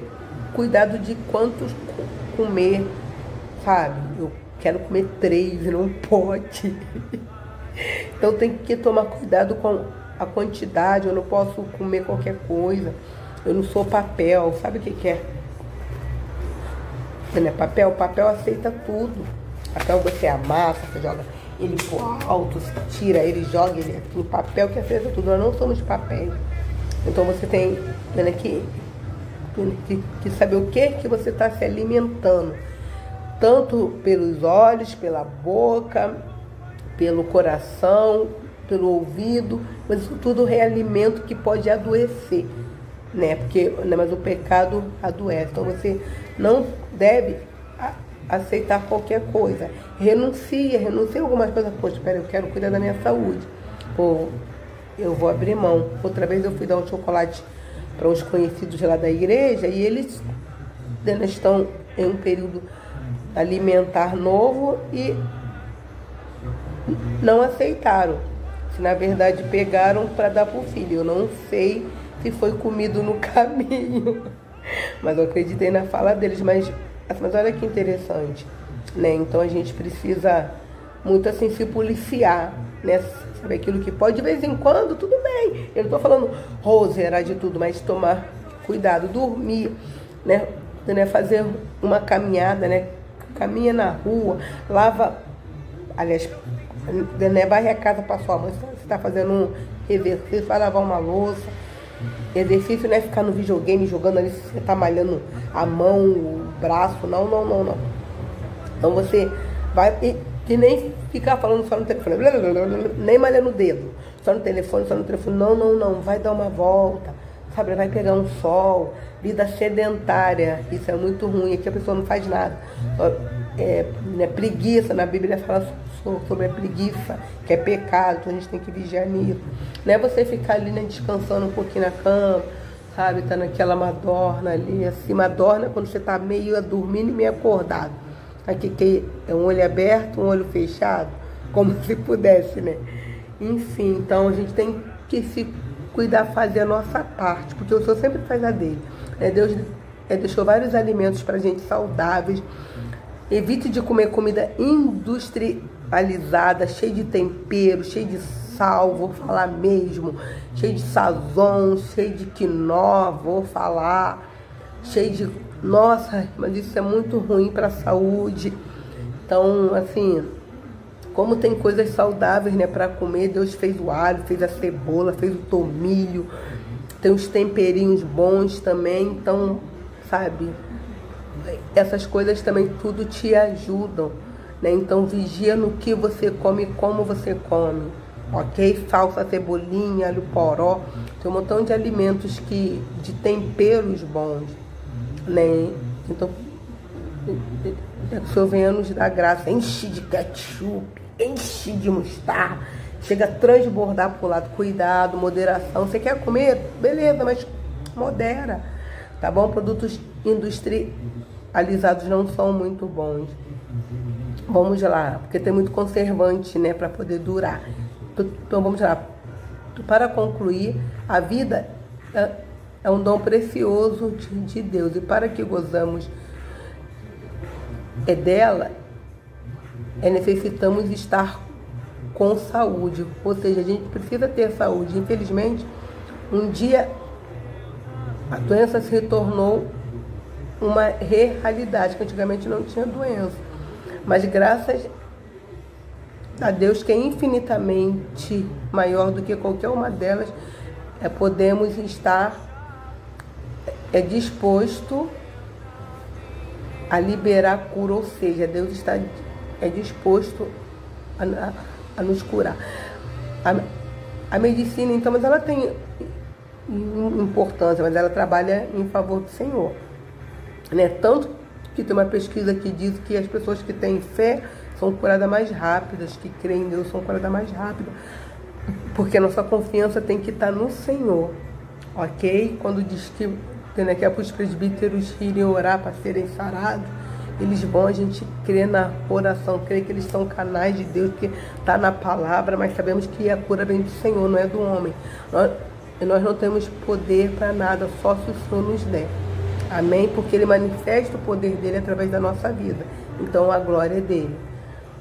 cuidado de quantos comer, sabe? Eu quero comer 3, não pode. Então tem que tomar cuidado com a quantidade. Eu não posso comer qualquer coisa. Eu não sou papel. Sabe o que é? Não é papel? Papel aceita tudo. Papel você amassa, você joga ele pro alto, você tira ele, joga ele aqui. Papel que aceita tudo. Nós não somos papéis. Então você tem, né, que saber o que você está se alimentando. Tanto pelos olhos, pela boca, pelo coração, pelo ouvido, mas isso tudo é alimento que pode adoecer, né? Porque, né, mas o pecado adoece. Então você não deve aceitar qualquer coisa. Renuncia a algumas coisas. Poxa, espera, eu quero cuidar da minha saúde. Pô, eu vou abrir mão. Outra vez eu fui dar um chocolate para uns conhecidos lá da igreja e eles, né, estão em um período alimentar novo e não aceitaram. Se na verdade pegaram para dar para o filho. Eu não sei se foi comido no caminho, mas eu acreditei na fala deles. Mas olha que interessante, né? Então a gente precisa muito assim se policiar, né? Saber aquilo que pode, de vez em quando, tudo bem. Eu não estou falando roseira de tudo, mas tomar cuidado, dormir, né? Fazer uma caminhada, né? Caminha na rua, lava, aliás, né, varre a casa para sua mãe. Você está fazendo um exercício, vai lavar uma louça. Exercício não é ficar no videogame jogando ali, você está malhando a mão, o braço, não. Então você vai, e nem ficar falando só no telefone, nem malhando o dedo, só no telefone, não, vai dar uma volta, sabe, vai pegar um sol. Vida sedentária, isso é muito ruim, aqui a pessoa não faz nada. Né, preguiça, na Bíblia fala sobre a preguiça, que é pecado, então a gente tem que vigiar nisso. Não é você ficar ali, né, descansando um pouquinho na cama, sabe, tá naquela madorna ali, assim, madorna quando você tá meio dormindo e meio acordado. Aqui que é um olho aberto, um olho fechado, como se pudesse, né? Enfim, então a gente tem que se cuidar, fazer a nossa parte, porque o Senhor sempre faz a dele. Deus deixou vários alimentos pra gente saudáveis. Evite de comer comida industrializada, cheia de tempero, cheia de sal, vou falar mesmo, cheia de sazon, cheia de quinó, vou falar, cheia de... Nossa, mas isso é muito ruim para a saúde. Então, assim, como tem coisas saudáveis, né, para comer, Deus fez o alho, fez a cebola, fez o tomilho, tem os temperinhos bons também, então, sabe, essas coisas também tudo te ajudam, né? Então vigia no que você come e como você come, ok? Salsa, cebolinha, alho poró, tem um montão de alimentos de temperos bons, né? Então, que o Senhor venha nos dar graça, enche de ketchup, enche de mostarda, chega a transbordar pro lado, cuidado, moderação. Você quer comer? Beleza, mas modera, tá bom? Produtos industrializados não são muito bons. Vamos lá, porque tem muito conservante, né, para poder durar. Então vamos lá. Para concluir, a vida é um dom precioso de Deus, e para que gozamos dela, necessitamos estar com saúde, ou seja, a gente precisa ter saúde. Infelizmente, um dia a doença se tornou uma realidade, que antigamente não tinha doença, mas graças a Deus, que é infinitamente maior do que qualquer uma delas, podemos estar disposto a liberar a cura, ou seja, Deus está disposto a nos curar. A medicina, então, mas ela tem importância, mas ela trabalha em favor do Senhor, né? Tanto que tem uma pesquisa que diz que as pessoas que têm fé são curadas mais rápidas, que creem em Deus são curadas mais rápidas, porque a nossa confiança tem que estar no Senhor, ok? Quando diz que é para os presbíteros irem orar para serem sarados, eles vão, a gente crê na oração, crê que eles são canais de Deus, que está na palavra, mas sabemos que a cura vem do Senhor, não é do homem. Nós não temos poder para nada, só se o Senhor nos der. Amém? Porque Ele manifesta o poder dEle através da nossa vida. Então a glória é dEle.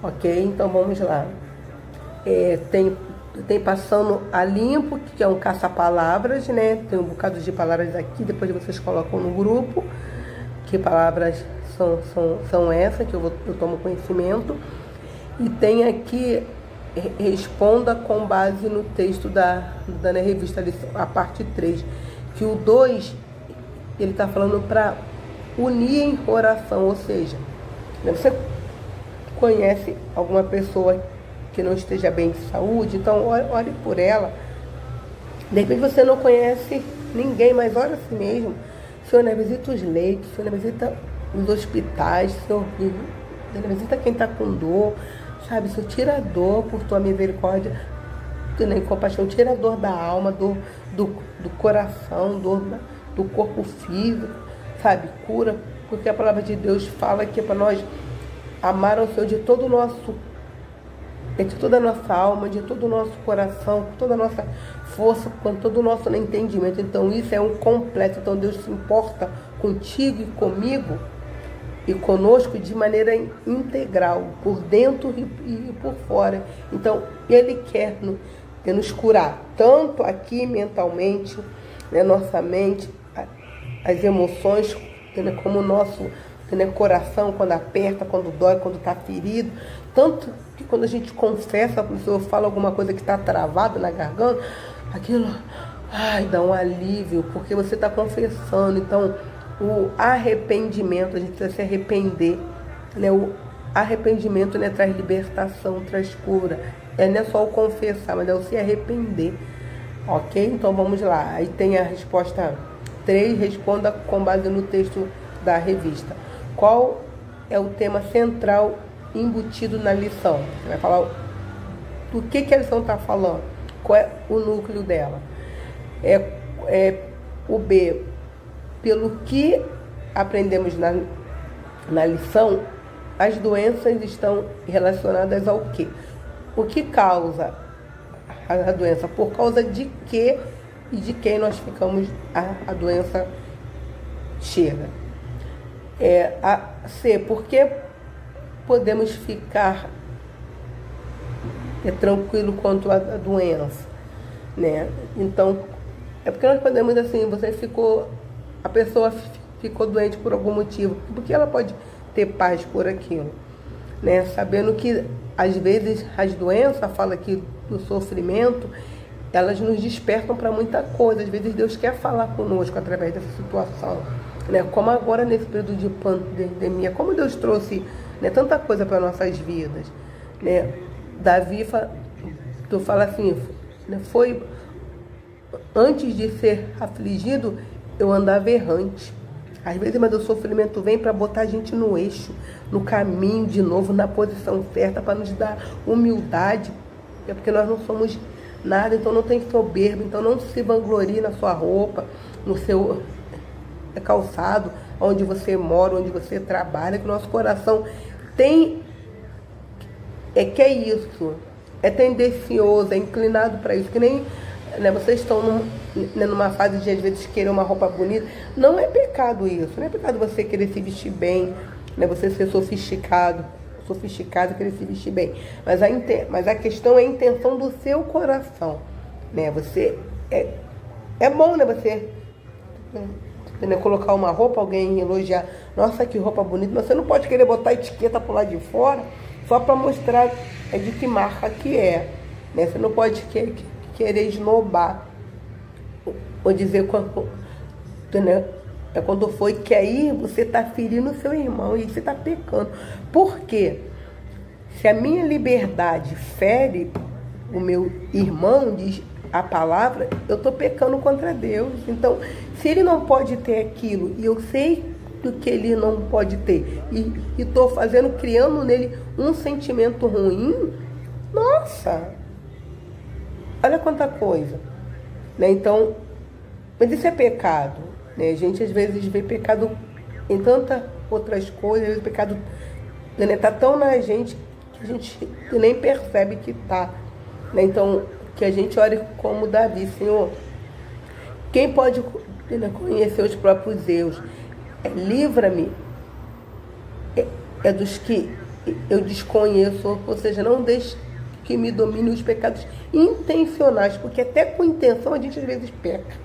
Ok? Então vamos lá. Tem Passando a Limpo, que é um caça-palavras, né? Tem um bocado de palavras aqui, depois vocês colocam no grupo. Que palavras são essas, que eu tomo conhecimento. E tem aqui, responda com base no texto da revista, a parte 3. Que o 2, ele está falando para unir em oração, ou seja, você conhece alguma pessoa que não esteja bem de saúde, então ore por ela. De repente você não conhece ninguém, mas ore assim mesmo. Senhor, né, visita os leitos, Senhor, né, visita os hospitais, Senhor, né, visita quem está com dor, sabe? Senhor, tira a dor por tua misericórdia, né, compaixão, tira a dor da alma, dor do coração, dor do corpo físico, sabe? Cura, porque a palavra de Deus fala que é para nós amar ao Senhor de todo o nosso, de toda a nossa alma, de todo o nosso coração, com toda a nossa força, com todo o nosso entendimento. Então isso é um completo. Então Deus se importa contigo e comigo e conosco de maneira integral, por dentro e por fora. Então Ele quer nos curar, tanto aqui mentalmente, né, nossa mente, as emoções, né, como o nosso, né, coração, quando aperta, quando dói, quando está ferido. Tanto que quando a gente confessa, quando o Senhor fala alguma coisa que está travado na garganta, aquilo, dá um alívio, porque você está confessando. Então, o arrependimento, a gente precisa se arrepender, né? O arrependimento, né, traz libertação, traz cura. Não é só o confessar, mas é o se arrepender, ok? Então, vamos lá. Aí tem a resposta 3, responda com base no texto da revista. Qual é o tema central embutido na lição? Você vai falar do que a lição está falando, qual é o núcleo dela. O B, pelo que aprendemos na lição, as doenças estão relacionadas ao quê? O que causa a doença? Por causa de quê e de quem nós ficamos, a doença chega. A C, por que podemos ficar tranquilo quanto à doença, né? Então, porque nós podemos, assim, a pessoa ficou doente por algum motivo, porque ela pode ter paz por aquilo, né? Sabendo que às vezes as doenças, fala aqui do sofrimento, elas nos despertam para muita coisa. Às vezes Deus quer falar conosco através dessa situação, né? Como agora nesse período de pandemia, como Deus trouxe, né, tanta coisa para nossas vidas, né? Davi fala assim, né, foi antes de ser afligido, eu andava errante. Às vezes, mas o sofrimento vem para botar a gente no eixo, no caminho de novo, na posição certa, para nos dar humildade. É porque nós não somos nada, então não tem soberba, então não se vanglorie na sua roupa, no seu calçado, onde você mora, onde você trabalha, que o nosso coração tem, que é isso, é tendencioso, é inclinado para isso, que nem, né, vocês estão numa fase de, às vezes, querer uma roupa bonita. Não é pecado isso, não é pecado você querer se vestir bem, né, você ser sofisticado, querer se vestir bem, mas a questão é a intenção do seu coração, né? Você, é bom, né, você, né, colocar uma roupa, alguém elogiar, nossa, que roupa bonita, mas você não pode querer botar etiqueta pro lado de fora, só para mostrar de que marca que é, né? Você não pode querer esnobar, ou dizer quando, né, quando foi, que aí você está ferindo o seu irmão e você está pecando. Por quê? Se a minha liberdade fere o meu irmão, diz a palavra, eu estou pecando contra Deus. Então, se ele não pode ter aquilo, e eu sei do que ele não pode ter, e estou fazendo, criando nele um sentimento ruim, nossa, olha quanta coisa, né? Então, mas isso é pecado, né? A gente às vezes vê pecado em tantas outras coisas, às vezes o pecado está tão na gente que a gente nem percebe que está, né? Então, que a gente ore como Davi, Senhor, quem pode, né, conhecer os próprios erros? Livra-me dos que eu desconheço, ou seja, não deixe que me domine os pecados intencionais, porque até com intenção a gente às vezes peca,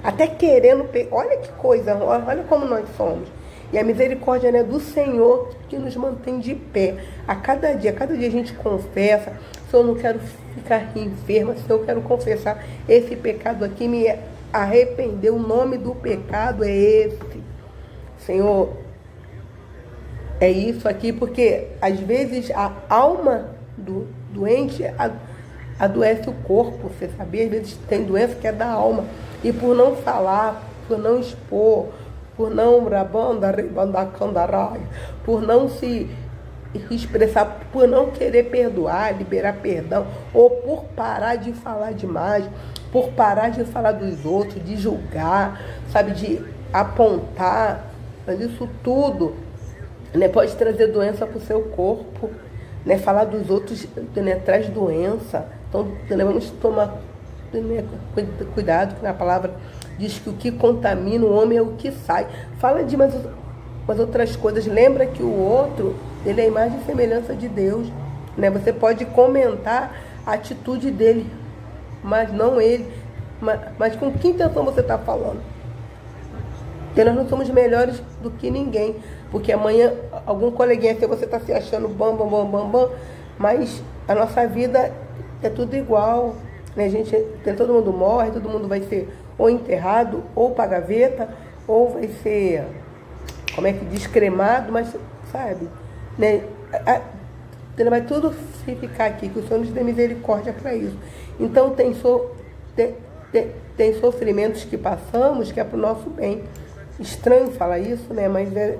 até querendo pecar. Olha que coisa, olha como nós somos. E a misericórdia, né, do Senhor que nos mantém de pé. A cada dia a gente confessa. Se eu não quero ficar enferma, se eu quero confessar esse pecado aqui, me arrepender, o nome do pecado é esse. Senhor, é isso aqui, porque às vezes a alma do doente adoece o corpo, você sabia? Às vezes tem doença que é da alma. E por não falar, por não expor, por não por não se expressar, por não querer perdoar, liberar perdão, ou por parar de falar demais, por parar de falar dos outros, de julgar, sabe, de apontar, mas isso tudo, né, pode trazer doença para o seu corpo, né? Falar dos outros, né, traz doença. Então, né, vamos tomar, né, cuidado, que na palavra diz que o que contamina o homem é o que sai. Fala de mais outras coisas. Lembra que o outro, ele é a imagem e semelhança de Deus, né? Você pode comentar a atitude dele, mas não ele. Mas com que intenção você está falando? Porque nós não somos melhores do que ninguém. Porque amanhã, algum coleguinha seu, você está se achando bam, mas a nossa vida é tudo igual, né? Todo mundo morre, todo mundo vai ser ou enterrado, ou para a gaveta, ou vai ser, como é que diz, cremado, mas, sabe, né? Vai tudo ficar aqui, que o Senhor nos dê misericórdia para isso. Então, tem sofrimentos que passamos que é para o nosso bem. Estranho falar isso, né? Mas é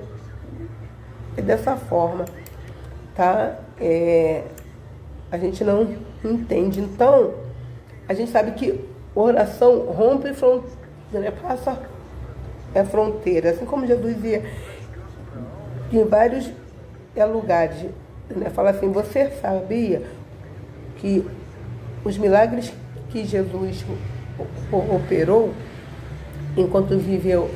dessa forma, tá? A gente não entende. Então, a gente sabe que oração rompe fronteira, né? Passa fronteira. Assim como Jesus ia em vários lugares, né? Fala assim, você sabia que os milagres que Jesus operou enquanto viveu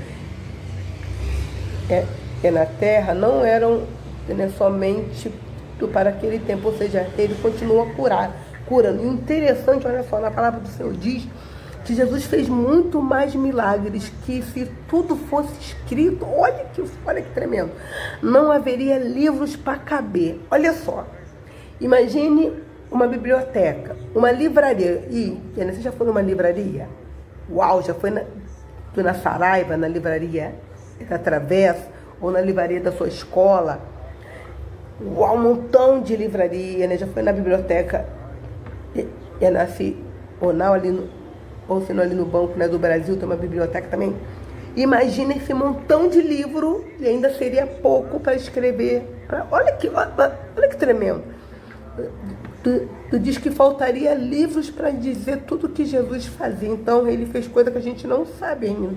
na terra não eram, né, somente para aquele tempo, ou seja, ele continua curando. E interessante, olha só, na palavra do Senhor diz que Jesus fez muito mais milagres, que se tudo fosse escrito, olha que tremendo, não haveria livros para caber. Olha só, imagine uma biblioteca, uma livraria. Você já foi numa livraria? Uau, já foi na Saraiva, na livraria da Travessa, ou na livraria da sua escola? Uau, um montão de livraria, né? Já foi na biblioteca ou se não ali no Banco, né, do Brasil, tem uma biblioteca também. Imagina esse montão de livro e ainda seria pouco para escrever. Olha que tremendo. Tu diz que faltaria livros para dizer tudo que Jesus fazia. Então ele fez coisa que a gente não sabe ainda.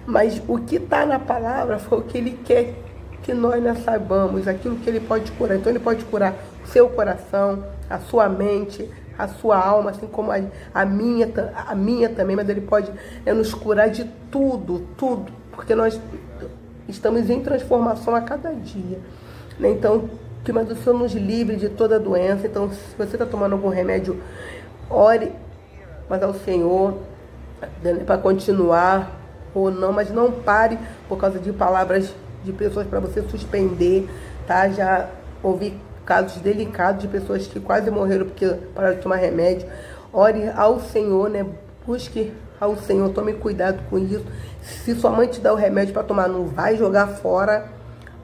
Mas o que está na palavra foi o que ele quer que nós não saibamos, aquilo que ele pode curar. Então ele pode curar o seu coração, a sua mente, a sua alma, assim como a minha também, mas ele pode nos curar de tudo, porque nós estamos em transformação a cada dia, né? Então, que mas o Senhor nos livre de toda doença. Então, se você está tomando algum remédio, ore, mas ao Senhor, para continuar ou não, mas não pare por causa de palavras de pessoas para você suspender, tá? Já ouvi casos delicados de pessoas que quase morreram porque pararam de tomar remédio. Ore ao Senhor, né? Busque ao Senhor, tome cuidado com isso. Se sua mãe te dá o remédio para tomar, não vai jogar fora,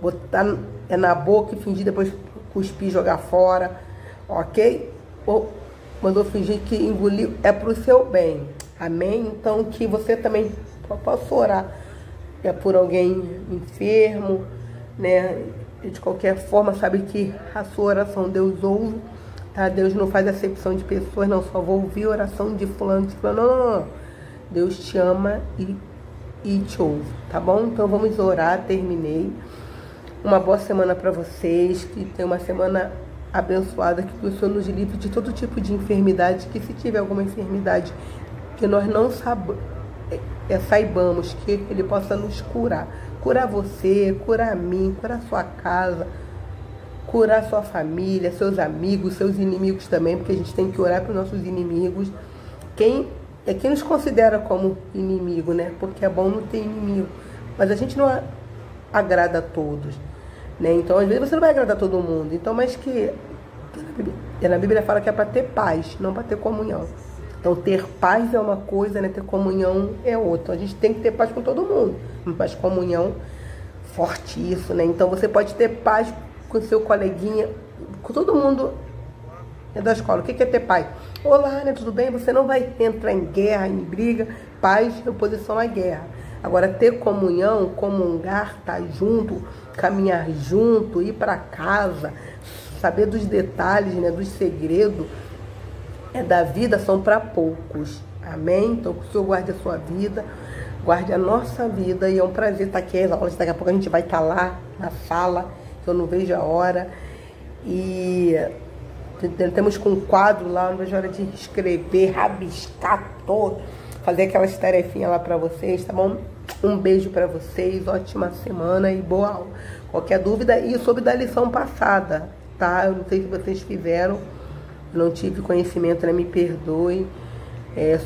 botar na boca e fingir depois cuspir e jogar fora, ok? Ou mandou fingir que engoliu, é pro seu bem, amém? Então que você também possa orar por alguém enfermo, né? De qualquer forma, sabe que a sua oração Deus ouve, tá? Deus não faz acepção de pessoas, não, só vou ouvir a oração de fulano, não. Deus te ama e te ouve, tá bom? Então vamos orar, terminei. Uma boa semana para vocês, que tenha uma semana abençoada, que o Senhor nos livre de todo tipo de enfermidade, que se tiver alguma enfermidade que nós não saibamos, que Ele possa nos curar. Curar você, curar a mim, curar a sua casa, curar a sua família, seus amigos, seus inimigos também, porque a gente tem que orar para os nossos inimigos. Quem nos considera como inimigo, né? Porque é bom não ter inimigo, mas a gente não agrada a todos, né? Então, às vezes você não vai agradar a todo mundo. Então, mas que na Bíblia fala que é para ter paz, não para ter comunhão. Então, ter paz é uma coisa, né? Ter comunhão é outra. Então, a gente tem que ter paz com todo mundo, mas comunhão, forte isso, né? Então, você pode ter paz com seu coleguinha, com todo mundo da escola. O que é ter paz? Olá, né? Tudo bem? Você não vai entrar em guerra, em briga. Paz em oposição à guerra. Agora, ter comunhão, comungar, estar junto, caminhar junto, ir para casa, saber dos detalhes, né? Dos segredos da vida são para poucos, amém? Então que o Senhor guarde a sua vida, guarde a nossa vida, e é um prazer estar aqui. As aulas, daqui a pouco a gente vai estar lá na sala, que eu não vejo a hora, e temos com um quadro lá, não vejo a hora de escrever, rabiscar todo, fazer aquelas tarefinhas lá para vocês, tá bom? Um beijo para vocês, ótima semana e boa aula. Qualquer dúvida, e sobre da lição passada, tá? Eu não sei se vocês fizeram, não tive conhecimento, né? Me perdoe,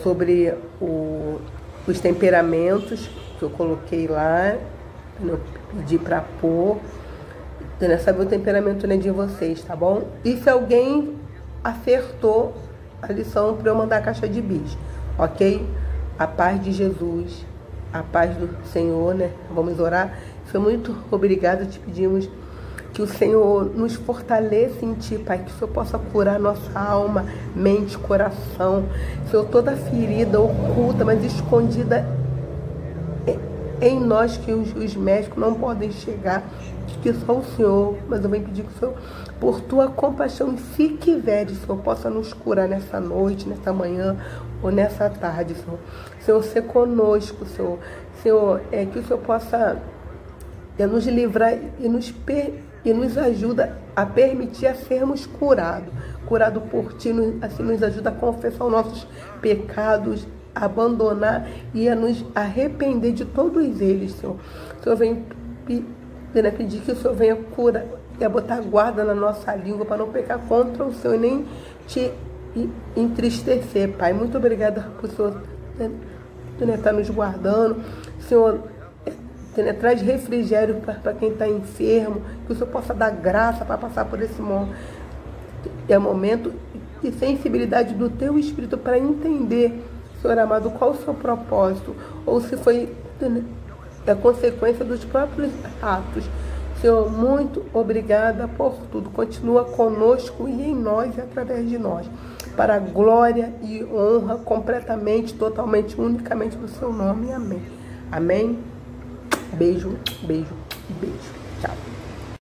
sobre os temperamentos que eu coloquei lá, eu pedi para pôr, então, saber o temperamento, né, de vocês, tá bom? E se alguém acertou a lição, para eu mandar a caixa de bis, ok? A paz de Jesus, a paz do Senhor, né? Vamos orar. Foi muito obrigada, te pedimos que o Senhor nos fortaleça em Ti, Pai, que o Senhor possa curar nossa alma, mente, coração. Senhor, toda ferida oculta, mas escondida em nós, que os médicos não podem chegar, que só o Senhor, mas eu venho pedir que o Senhor, por Tua compaixão, fique velho, Senhor, possa nos curar nessa noite, nessa manhã ou nessa tarde, Senhor. Senhor, ser conosco, Senhor. Senhor, que o Senhor possa nos livrar e nos ajuda a permitir a sermos curados por Ti, assim nos ajuda a confessar os nossos pecados, a abandonar e a nos arrepender de todos eles, Senhor. O Senhor vem pedir que o Senhor venha curar e a botar guarda na nossa língua para não pecar contra o Senhor e nem Te entristecer, Pai. Muito obrigada por o Senhor estar nos guardando, Senhor. Traz refrigério para quem está enfermo, que o Senhor possa dar graça para passar por esse momento e sensibilidade do Teu Espírito para entender, Senhor amado, qual o Seu propósito, ou se foi a consequência dos próprios atos. Senhor, muito obrigada por tudo. Continua conosco e em nós e através de nós, para a glória e honra completamente, totalmente, unicamente do Seu nome. Amém. Amém. Beijo, beijo, beijo.